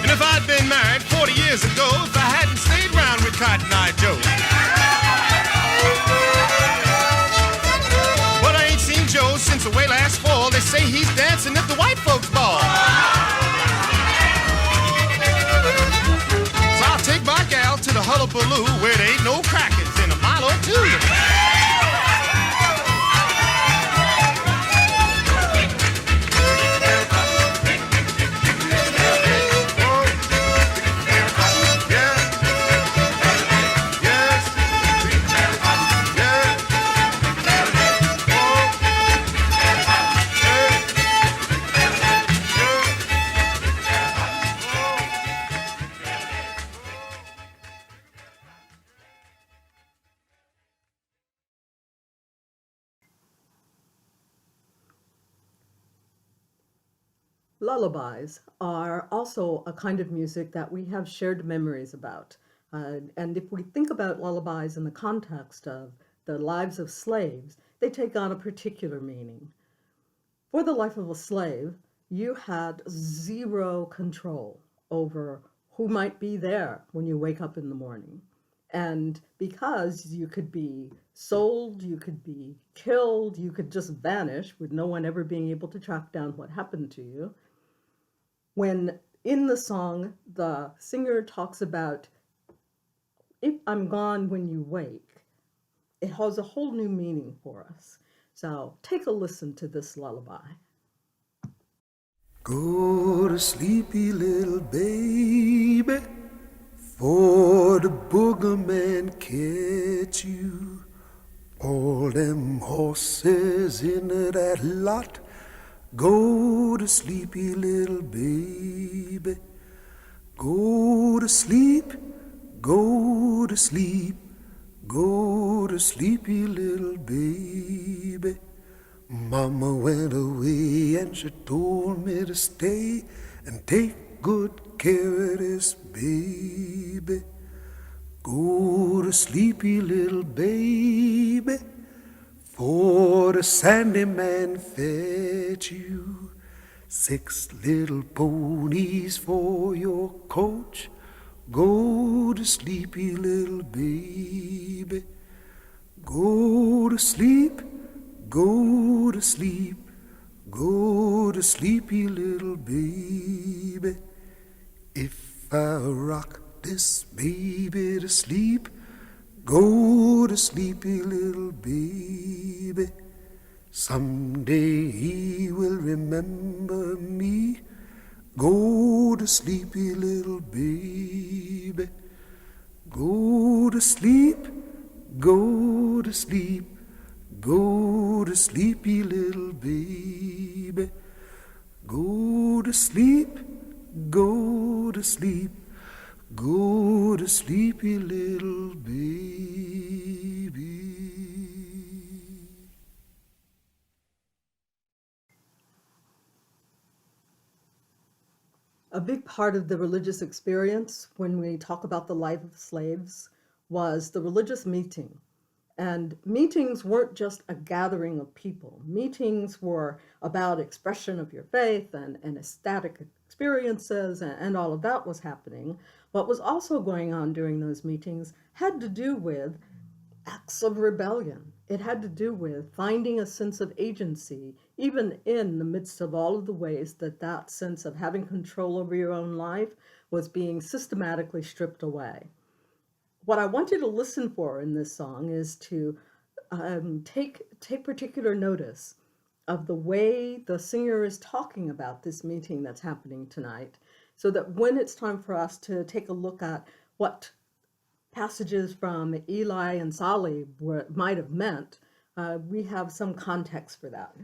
And if I'd been married 40 years ago, if I hadn't stayed around with Cotton Eye Joe. But I ain't seen Joe since away last fall. They say he's dancing at the white folks' ball. So I'll take my gal to the hullabaloo where there ain't no crackers in a mile or two. Lullabies are also a kind of music that we have shared memories about. And if we think about lullabies in the context of the lives of slaves, they take on a particular meaning. For the life of a slave, you had zero control over who might be there when you wake up in the morning. And because you could be sold, you could be killed, you could just vanish with no one ever being able to track down what happened to you. When in the song, the singer talks about, if I'm gone when you wake, it has a whole new meaning for us. So take a listen to this lullaby. Go to sleepy little baby, for the boogerman catch you. All them horses in that lot, go to sleepy little baby. Go to sleep, go to sleep, go to sleepy little baby. Mama went away and she told me to stay and take good care of this baby. Go to sleepy little baby, for the sandy man fetch you. 6 little ponies for your coach. Go to sleepy little baby. Go to sleep, go to sleep, go to sleepy little baby. If I rock this baby to sleep, go to sleepy little baby. Someday he will remember me. Go to sleepy little baby. Go to sleep, go to sleep, go to sleepy little baby. Go to sleep, go to sleep, go to sleepy little baby. A big part of the religious experience when we talk about the life of slaves was the religious meeting. And meetings weren't just a gathering of people. Meetings were about expression of your faith and ecstatic experiences, and all of that was happening. What was also going on during those meetings had to do with acts of rebellion. It had to do with finding a sense of agency, even in the midst of all of the ways that that sense of having control over your own life was being systematically stripped away. What I want you to listen for in this song is to take particular notice of the way the singer is talking about this meeting that's happening tonight, so that when it's time for us to take a look at what passages from Eli and Sally might have meant, we have some context for that.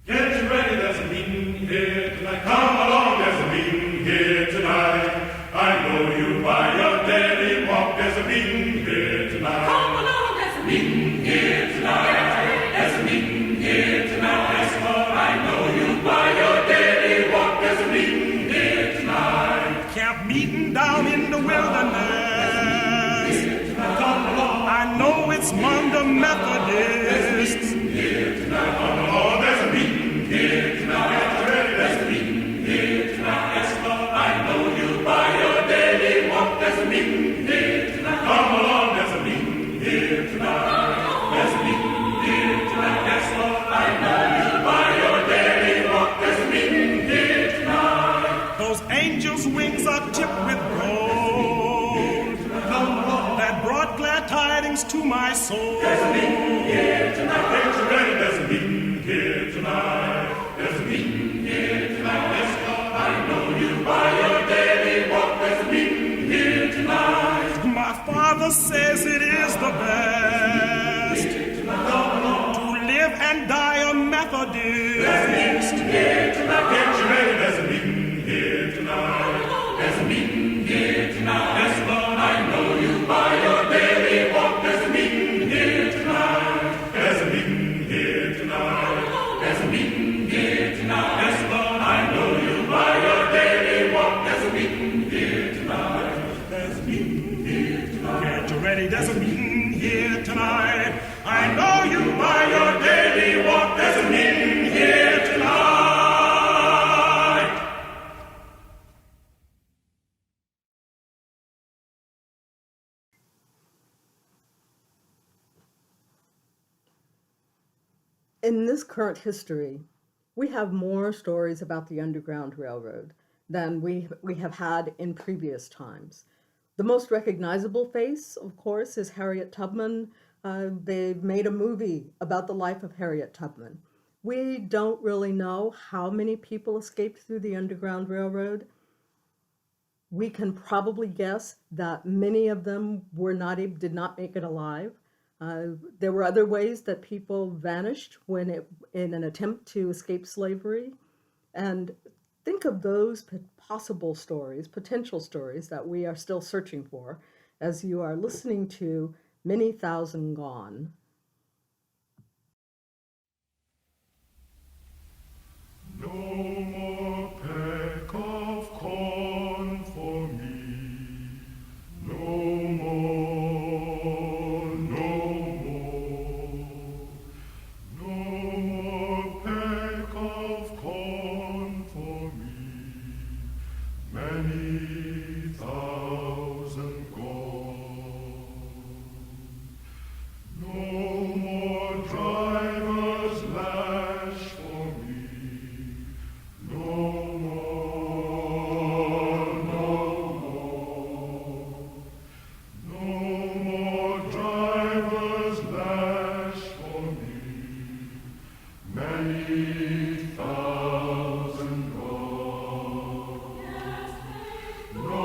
Get ready, there's a meeting here tonight. Come along, there's a meeting here tonight. I know you by your daily walk, there's a meeting here tonight. Come along, there's a meeting here tonight. There's a meeting here tonight. Yes, Lord, I know you by your daily walk, there's a meeting here tonight. Camp meeting down in the wilderness. Come along. I know it's Monday Methodist. Here tonight. Come along, there's a meeting here tonight. There's a meeting here tonight. Yes, Lord, I know you by your daily walk, there's a meeting here tonight. Come along, there's a meeting here tonight. There's a meeting here tonight. Yes, Lord, I know you by your daily walk, there's a meeting here tonight. Those angels' wings are tipped with gold that brought glad tidings to my soul. There's a meeting here tonight. Get you ready, there's a meeting here tonight. There's a meeting here tonight. Yes, Lord, I know you by your daily walk, there's a meeting here tonight. My father says it is the best to live and die a Methodist. There's a meeting here tonight. Get you ready, there's a meeting here tonight. There's a meeting here tonight. Yes, Lord, I know you by your daily walk, there's a meeting here tonight. There's a meeting here tonight. There's a meeting here tonight. Yes, Lord, I know you by your daily walk, there's a meeting here tonight. There's a meeting here tonight. Get you ready, there's a meeting here tonight. I know you by your daily walk, there's a meeting here tonight. In this current history, we have more stories about the Underground Railroad than we have had in previous times. The most recognizable face, of course, is Harriet Tubman. They've made a movie about the life of Harriet Tubman. We don't really know how many people escaped through the Underground Railroad. We can probably guess that many of them did not make it alive. There were other ways that people vanished in an attempt to escape slavery. And think of those possible stories, potential stories that we are still searching for as you are listening to Many Thousand Gone. No more peck of corn for me. No more, no more. No more peck of corn for me. Many thousand gone. No more driver's lash for me. No more, no more. No more driver's lash for me. Many thousand gone. No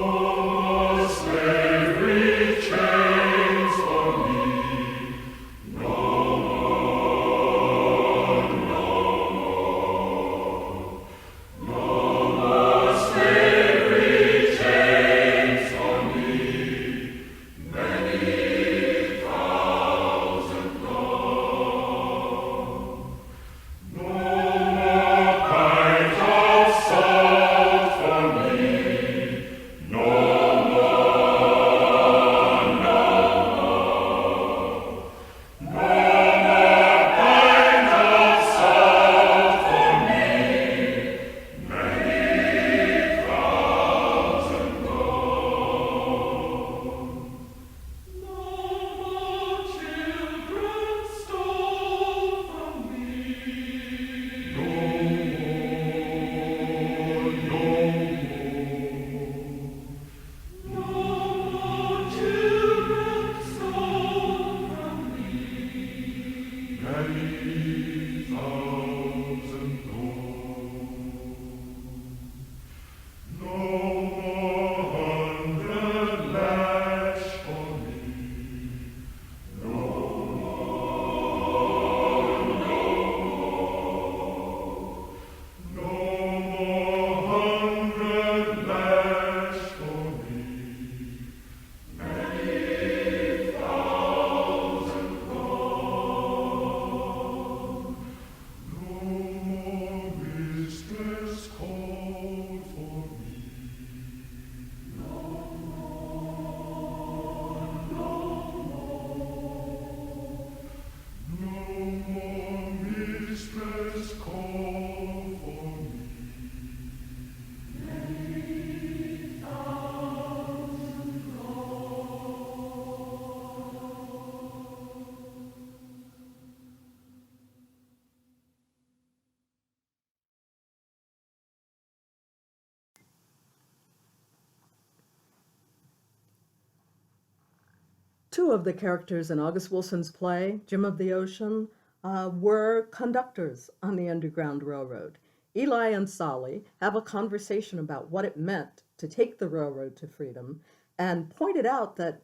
Two of the characters in August Wilson's play, Jim of the Ocean, were conductors on the Underground Railroad. Eli and Solly have a conversation about what it meant to take the railroad to freedom and pointed out that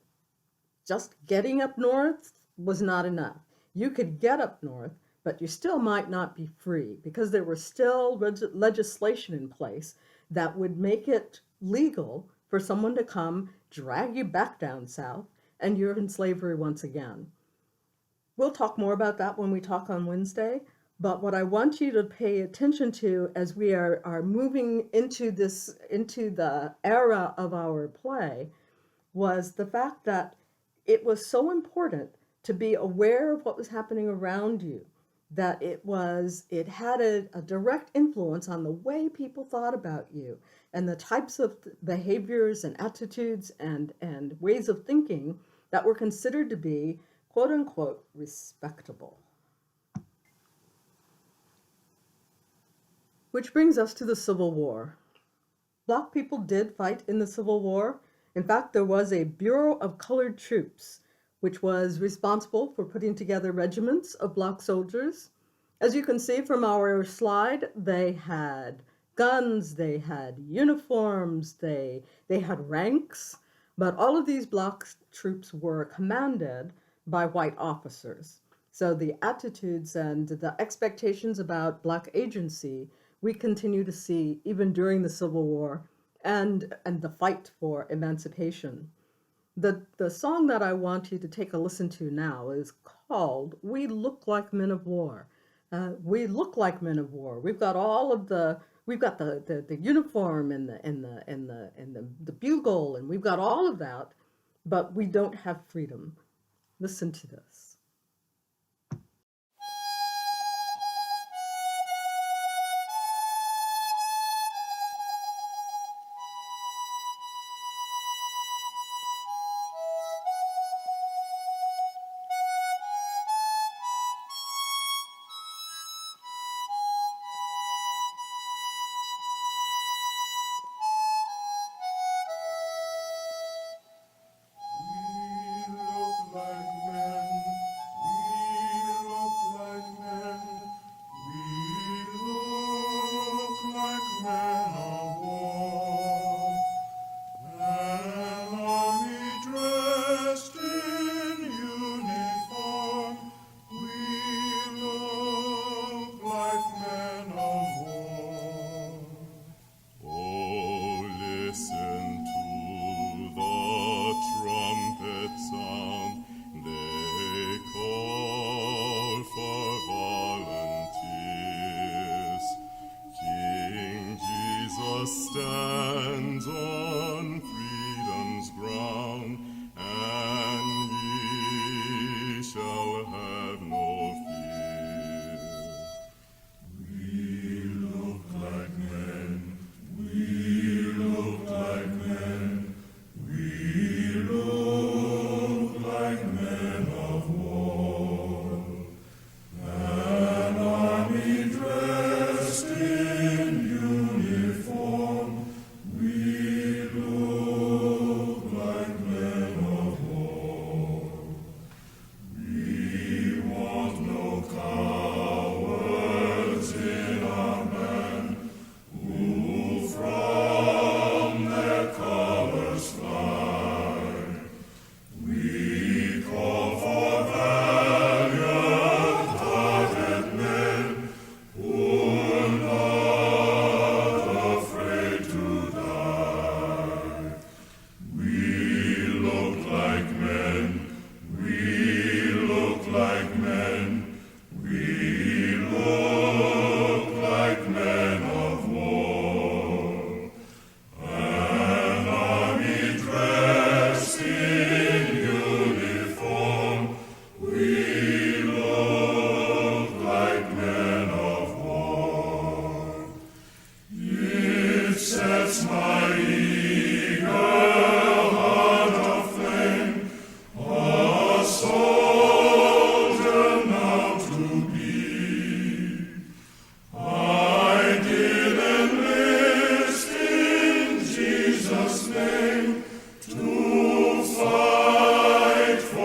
just getting up north was not enough. You could get up north, but you still might not be free because there was still legislation in place that would make it legal for someone to come drag you back down south and you're in slavery once again. We'll talk more about that when we talk on Wednesday, but what I want you to pay attention to as we are moving into the era of our play was the fact that it was so important to be aware of what was happening around you, that it had a direct influence on the way people thought about you and the types of behaviors and attitudes and ways of thinking that were considered to be, quote unquote, respectable. Which brings us to the Civil War. Black people did fight in the Civil War. In fact, there was a Bureau of Colored Troops, which was responsible for putting together regiments of Black soldiers. As you can see from our slide, they had guns, they had uniforms, they had ranks, but all of these Black troops were commanded by white officers. So the attitudes and the expectations about Black agency we continue to see even during the Civil War and the fight for emancipation. The song that I want you to take a listen to now is called "We Look Like Men of War." We look like men of war. We've got the uniform and the bugle, and we've got all of that, but we don't have freedom. Listen to this. Stands on freedom's ground, and ye shall have no fear. We look like men, we look like men, we look like men of war. An army dressed in uniform, we look like men of war. We want no cowards in our men, who from their colors fly. We call for valiant-hearted men, who are not afraid to die. We look like men, we look like men, we look like men of war. An army dressed in uniform, we look like men of war. It sets my eager heart aflame, a soldier now to be. I did enlist in Jesus' name to fight for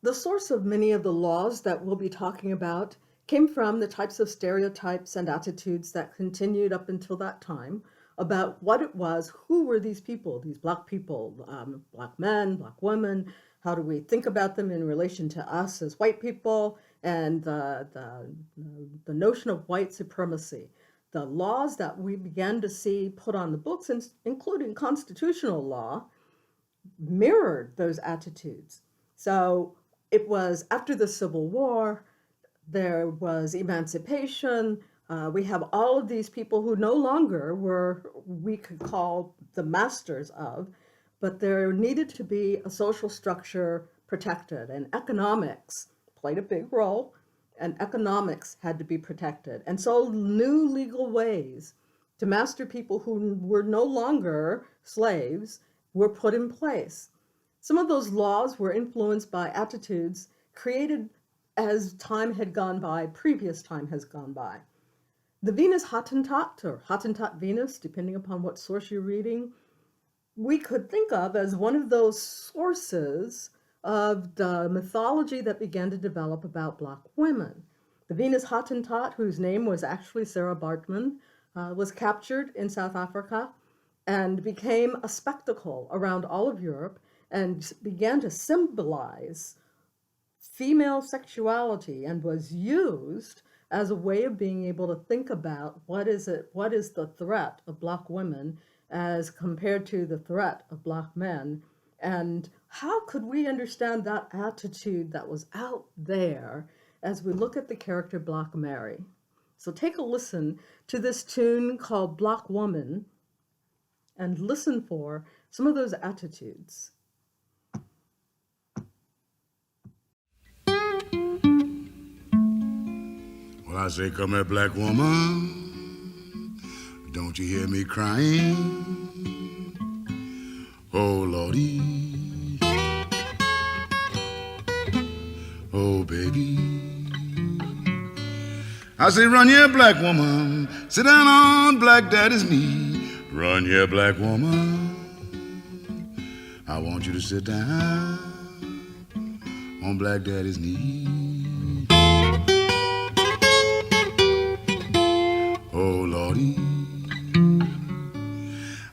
The source of many of the laws that we'll be talking about came from the types of stereotypes and attitudes that continued up until that time about what it was, who were these people, these Black people, Black men, Black women, how do we think about them in relation to us as white people, and the notion of white supremacy. The laws that we began to see put on the books, including constitutional law, mirrored those attitudes. So it was after the Civil War, there was emancipation. We have all of these people who no longer we could call the masters of, but there needed to be a social structure protected, and economics played a big role, and economics had to be protected. And so new legal ways to master people who were no longer slaves were put in place. Some of those laws were influenced by attitudes created as time had gone by, previous time has gone by. The Venus Hottentot, or Hottentot Venus, depending upon what source you're reading, we could think of as one of those sources of the mythology that began to develop about Black women. The Venus Hottentot, whose name was actually Sarah Baartman, was captured in South Africa and became a spectacle around all of Europe and began to symbolize female sexuality and was used as a way of being able to think about what is the threat of Black women as compared to the threat of Black men, and how could we understand that attitude that was out there as we look at the character Black Mary. So take a listen to this tune called Black Woman and listen for some of those attitudes. Well, I say, come here, black woman, don't you hear me crying? Oh, Lordy, oh, baby. I say, run here, black woman, sit down on black daddy's knee. Run here, black woman, I want you to sit down on black daddy's knee. Oh, Lordy,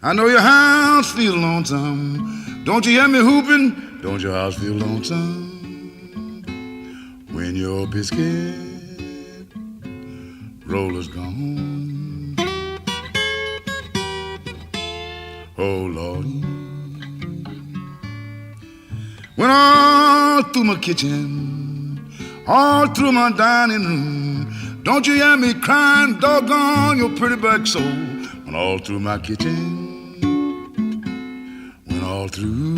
I know your house feel lonesome. Don't you hear me hooping? Don't your house feel lonesome when your biscuit roller's gone? Oh, Lordy, went all through my kitchen, all through my dining room. Don't you hear me crying, doggone your pretty back soul? Went all through my kitchen, went all through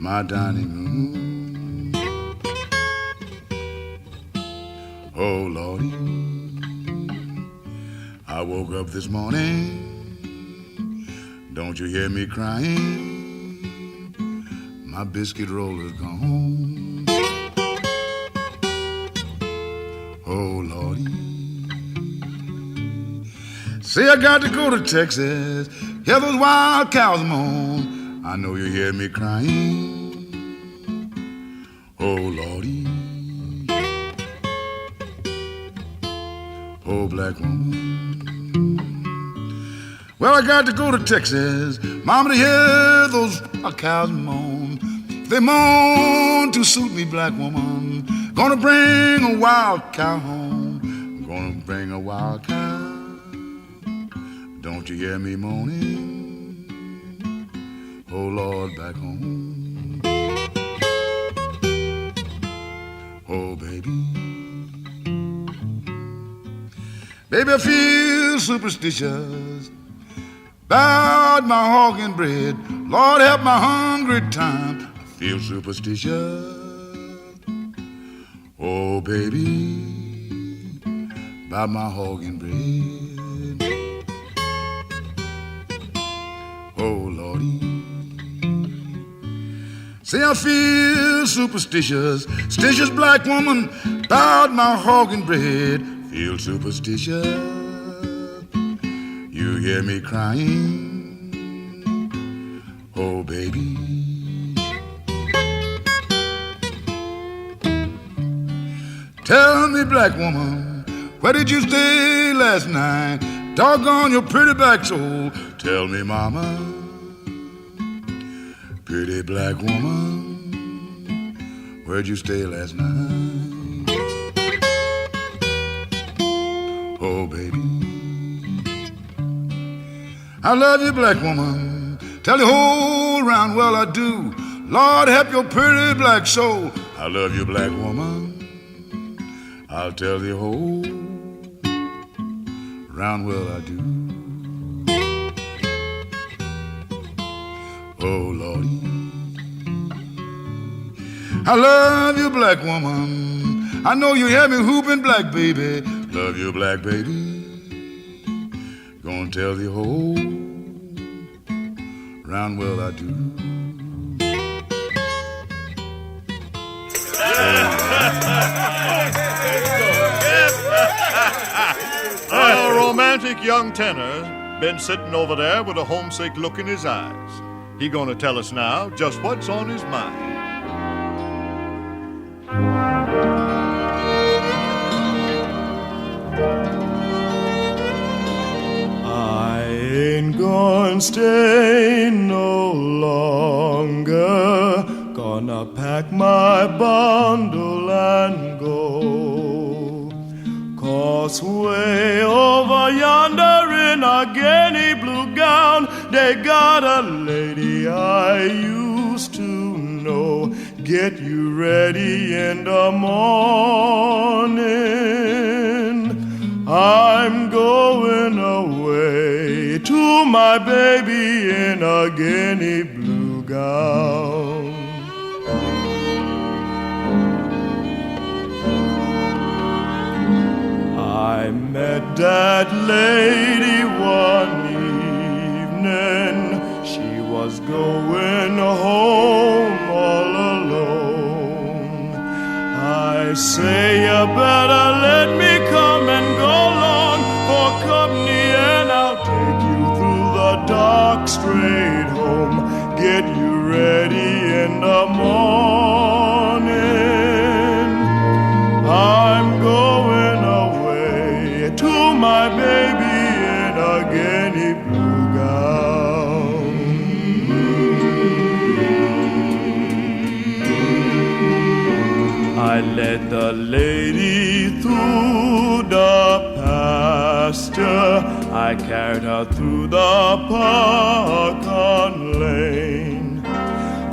my dining room. Oh, Lordy, I woke up this morning, don't you hear me crying? My biscuit roller's gone. Oh, Lordy, say I got to go to Texas, hear those wild cows moan. I know you hear me crying. Oh, Lordy, oh, black woman. Well, I got to go to Texas, mama, to hear those cows moan. They moan to suit me, black woman. Gonna bring a wild cow home. Gonna bring a wild cow. Don't you hear me moaning? Oh, Lord, back home. Oh, baby. Baby, I feel superstitious about my hog and bread. Lord, help my hungry time. I feel superstitious. Oh, baby, about my hog and bread. Oh, Lordy, say I feel superstitious, stitious black woman, about my hog and bread. Feel superstitious, you hear me crying. Oh, baby. Tell me, black woman, where did you stay last night? Doggone your pretty black soul. Tell me, mama, pretty black woman, where'd you stay last night? Oh, baby, I love you, black woman. Tell the whole round, well, I do. Lord, help your pretty black soul. I love you, black woman. I'll tell the whole round, well, I do. Oh, Lordy, I love you, black woman. I know you hear me whooping, black baby. Love you, black baby. Gonna tell the whole round, well, I do. Our romantic young tenor's been sitting over there with a homesick look in his eyes. He gonna tell us now just what's on his mind. I ain't gonna stay no longer. Gonna pack my bundle and go. 'Cause way over yonder in a Guinea blue gown, they got a lady I used to know. Get you ready in the morning. I'm going away to my baby in a Guinea blue gown. I met that lady one evening. She was going home all alone. I say you better let me come and go along for company, and I'll take you through the dark straight home. Get you ready in the morning. I'm going away to my baby in a Guinea blue gown. I led the lady through the pasture. I carried her through the park on lane.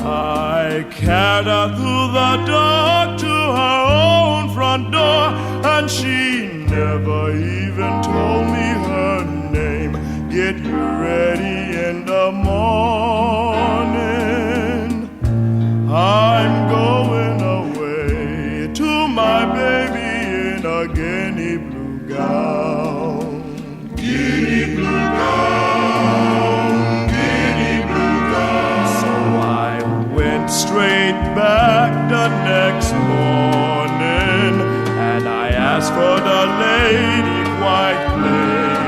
I carried her through the dark to her own front door, and she never even told me her name. Get you ready in the morning. I'm going away to my baby in a Guinea blue gown. Guinea blue gown, Guinea blue gown. So I went straight back the next morning, and I asked for the lady quite plain.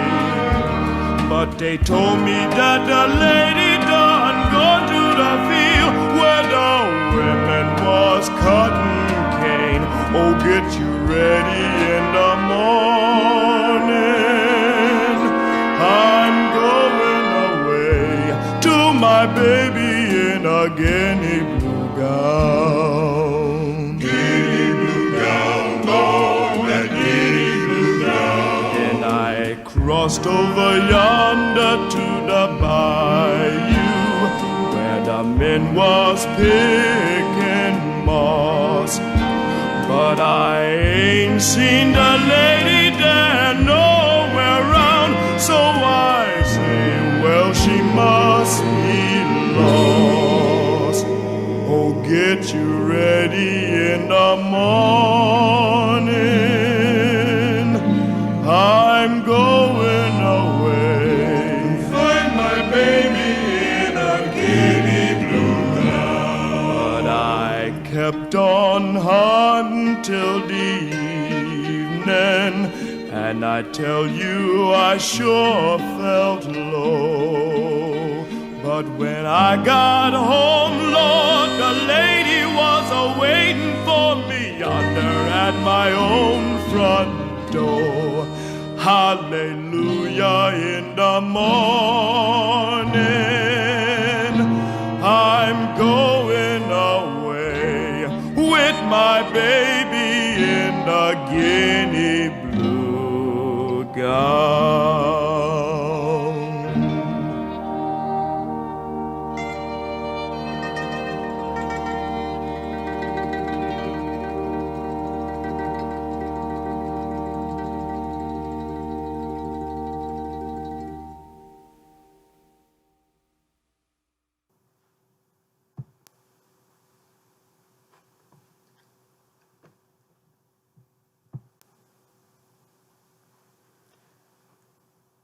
But they told me that the lady done gone to the field where the women was cutting cane. Oh, get you ready in the morning. I'm going away to my baby in a Guinea blue gown. Guinea blue gown, oh, that Guinea blue gown. Then I crossed over yonder to the bayou where the men was picking moss. But I ain't seen the lady there nowhere around, so I say, well, she must be lost. Oh, get you ready in the morning. I'm going away. Find my baby in a Guinea blue gown. But I kept on hunting till the evening, and I tell you I sure felt low. But when I got home, Lord, the lady was a-waiting for me yonder at my own morning, I'm going away with my baby in a guinea blue gown.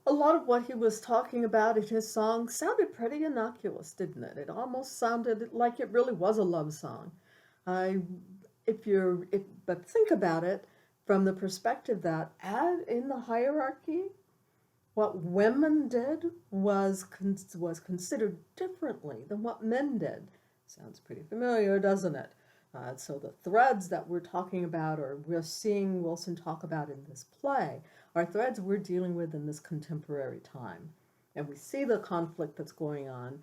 A lot of what he was talking about in his song sounded pretty innocuous, didn't it? It almost sounded like it really was a love song. But think about it from the perspective that in the hierarchy, what women did was considered differently than what men did. Sounds pretty familiar, doesn't it? So the threads that we're talking about, or we're seeing Wilson talk about in this play, are threads we're dealing with in this contemporary time. And we see the conflict that's going on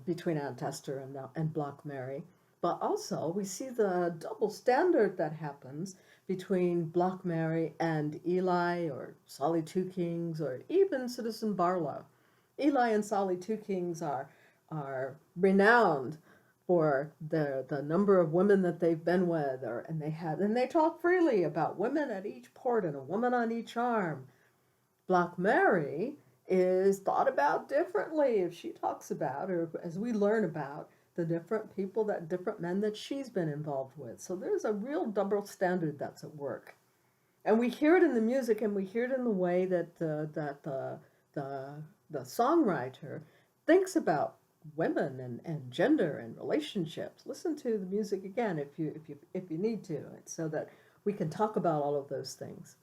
between Aunt Esther and Black Mary, but also we see the double standard that happens between Black Mary and Eli, or Solly Two Kings, or even Citizen Barlow. Eli and Solly Two Kings are renowned for the number of women that they've been with, and they talk freely about women at each port and a woman on each arm. Black Mary is thought about differently if she talks about, or as we learn about, the different people, different men that she's been involved with. So there's a real double standard that's at work. And we hear it in the music, and we hear it in the way that the songwriter thinks about women and gender and relationships. Listen to the music again if you need to, so that we can talk about all of those things.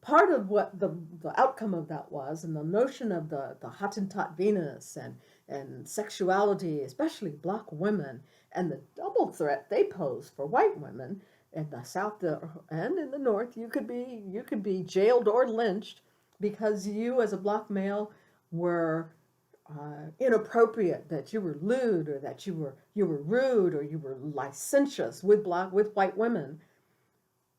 Part of what the outcome of that was, and the notion of the Hottentot Venus and sexuality, especially Black women, and the double threat they pose for white women in the South and in the North. You could be jailed or lynched because you, as a Black male, were inappropriate, that you were lewd, or that you were rude, or you were licentious with white women.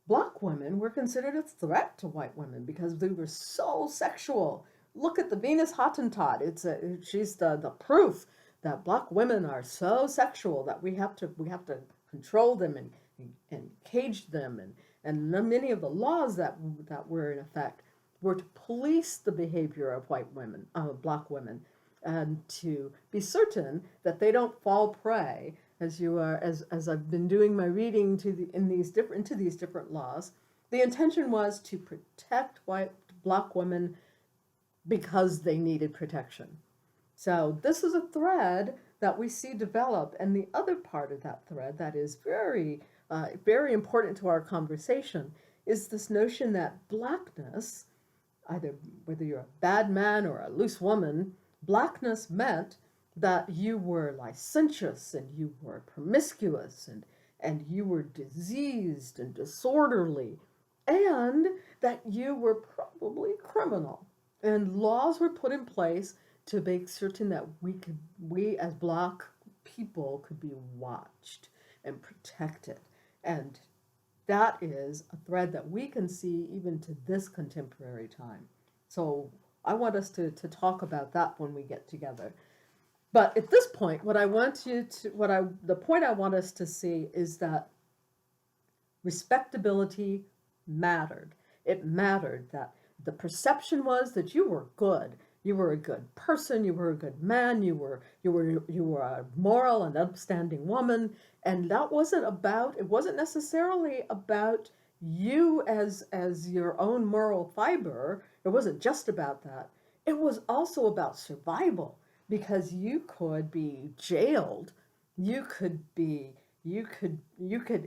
Black women were considered a threat to white women because they were so sexual. Look at the Venus Hottentot. She's the proof that Black women are so sexual that we have to control them and cage them, and many of the laws that were in effect were to police the behavior of Black women, and to be certain that they don't fall prey, as I've been doing my reading into these different laws. The intention was to protect Black women because they needed protection. So this is a thread that we see develop, and the other part of that thread that is very, very important to our conversation is this notion that Blackness, either whether you're a bad man or a loose woman, Blackness meant that you were licentious, and you were promiscuous, and you were diseased and disorderly, and that you were probably criminal. And laws were put in place to make certain that we as Black people could be watched and protected. And that is a thread that we can see even to this contemporary time. So I want us to talk about that when we get together. But at this point, the point I want us to see is that respectability mattered. It mattered that the perception was that you were good. You were a good person. You were a good man. You were a moral and upstanding woman. And that it wasn't necessarily about you as your own moral fiber. It wasn't just about that. It was also about survival, because you could be jailed. You could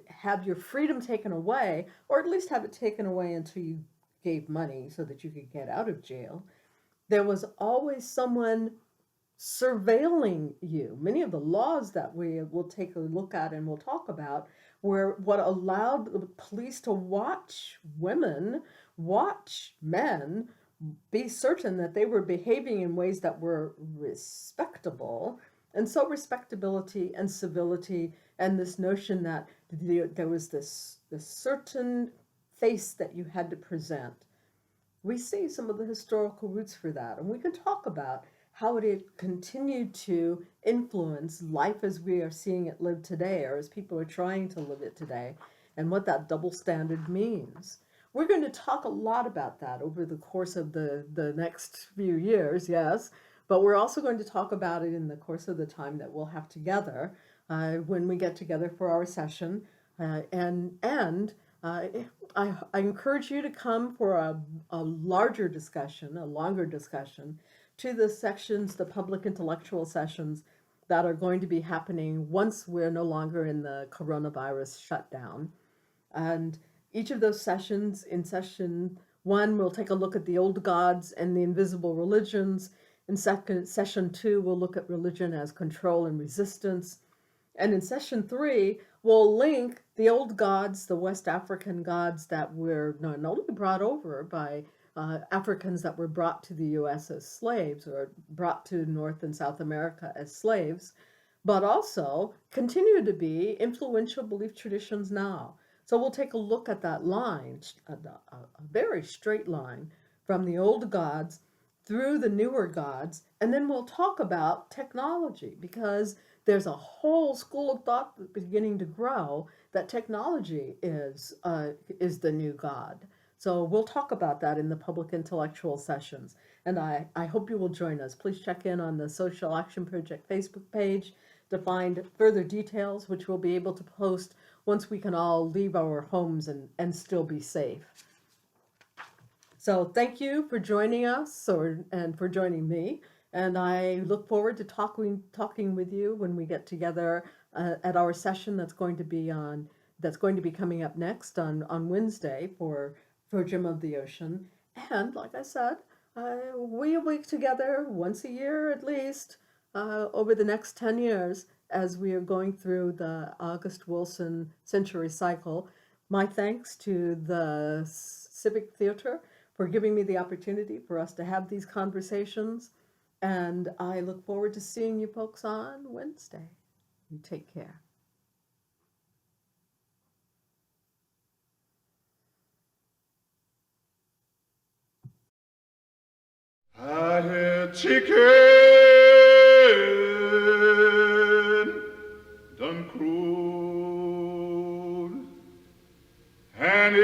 have your freedom taken away, or at least have it taken away until you gave money so that you could get out of jail. There was always someone surveilling you. Many of the laws that we will take a look at and we'll talk about were what allowed the police to watch women, watch men, be certain that they were behaving in ways that were respectable. And so respectability and civility and this notion that there was this certain face that you had to present. We see some of the historical roots for that, and we can talk about how it had continued to influence life as we are seeing it lived today, or as people are trying to live it today, and what that double standard means. We're going to talk a lot about that over the course of the next few years, yes, but we're also going to talk about it in the course of the time that we'll have together when we get together for our session. I encourage you to come for a larger discussion, a longer discussion, to the sections, the public intellectual sessions that are going to be happening once we're no longer in the coronavirus shutdown. And each of those sessions, in session 1, we'll take a look at the old gods and the invisible religions. In session 2, we'll look at religion as control and resistance. And in session 3, we'll link the old gods, the West African gods that were not only brought over by Africans that were brought to the U.S. as slaves, or brought to North and South America as slaves, but also continue to be influential belief traditions now. So we'll take a look at that line, a very straight line from the old gods through the newer gods, and then we'll talk about technology, because there's a whole school of thought beginning to grow that technology is the new god. So we'll talk about that in the public intellectual sessions, and I hope you will join us. Please check in on the Social Action Project Facebook page to find further details, which we'll be able to post once we can all leave our homes and still be safe. So thank you for joining us and for joining me. And I look forward to talking with you when we get together at our session that's going to be coming up next on Wednesday for Gem of the Ocean. And like I said, we'll be together once a year at least over the next 10 years as we are going through the August Wilson Century Cycle. My thanks to the Civic Theatre for giving me the opportunity for us to have these conversations. And I look forward to seeing you folks on Wednesday. You take care. I had chicken done crude and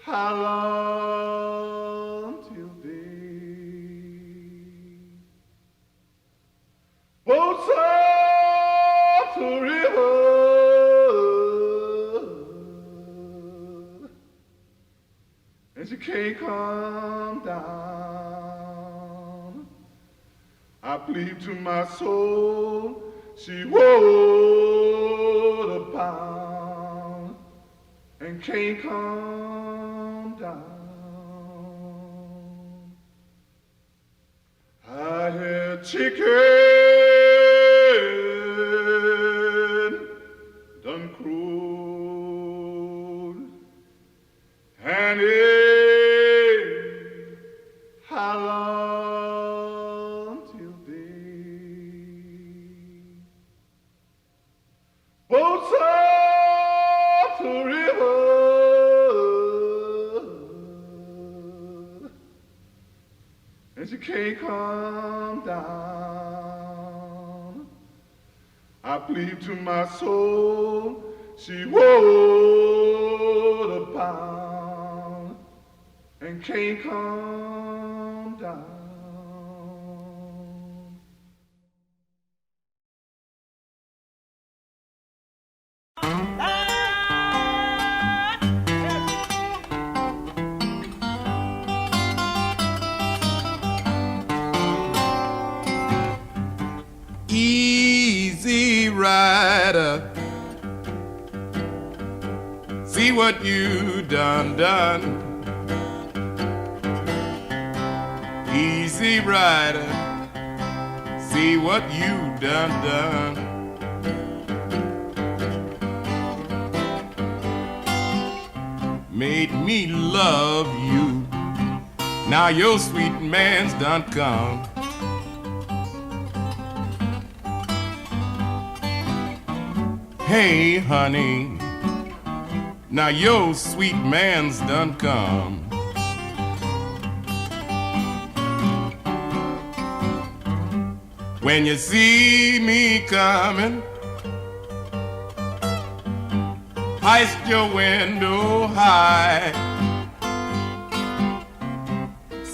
how long till day? Both sides the river and she can't come down. I plead to my soul, she wrote a pound and can't come down. I had chicken done crude and how long till day? Both sides the river and she can't come down. I plead to my soul, she wrote a pound and can't come down. Easy rider, see what you done. Easy rider, see what you done. made me love you. Now your sweet man's done come. Hey, honey, now your sweet man's done come. When you see me coming, heist your window high.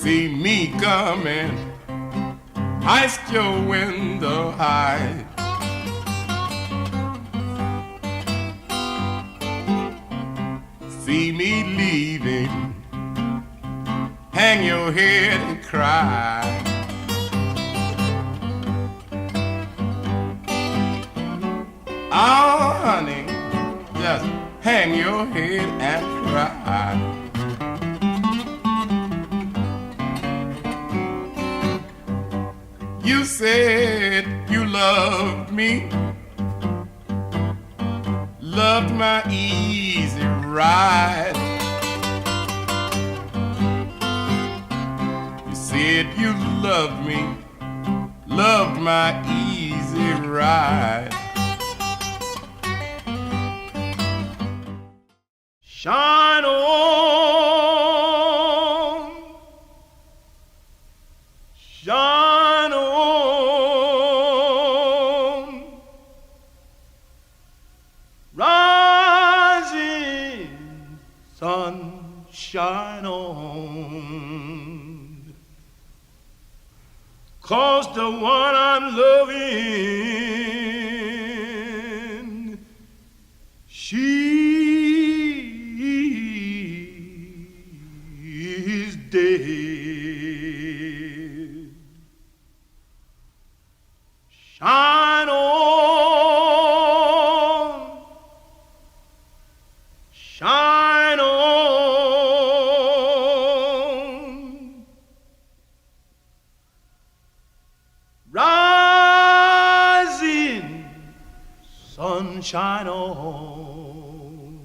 See me coming, heist your window high. See me leaving, hang your head and cry. Oh, honey, just hang your head and cry. You said you loved me, loved my easy ride. You said you loved me, loved my easy ride. Shine on, shine on, rising sun, shine on, 'cause the one I'm loving, she's dead. Shine on, shine on, rising sunshine on,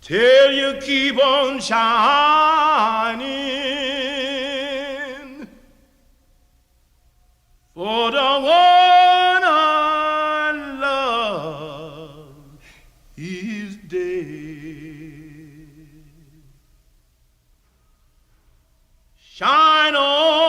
till you keep on shining, for the one I love is dead. Shine on.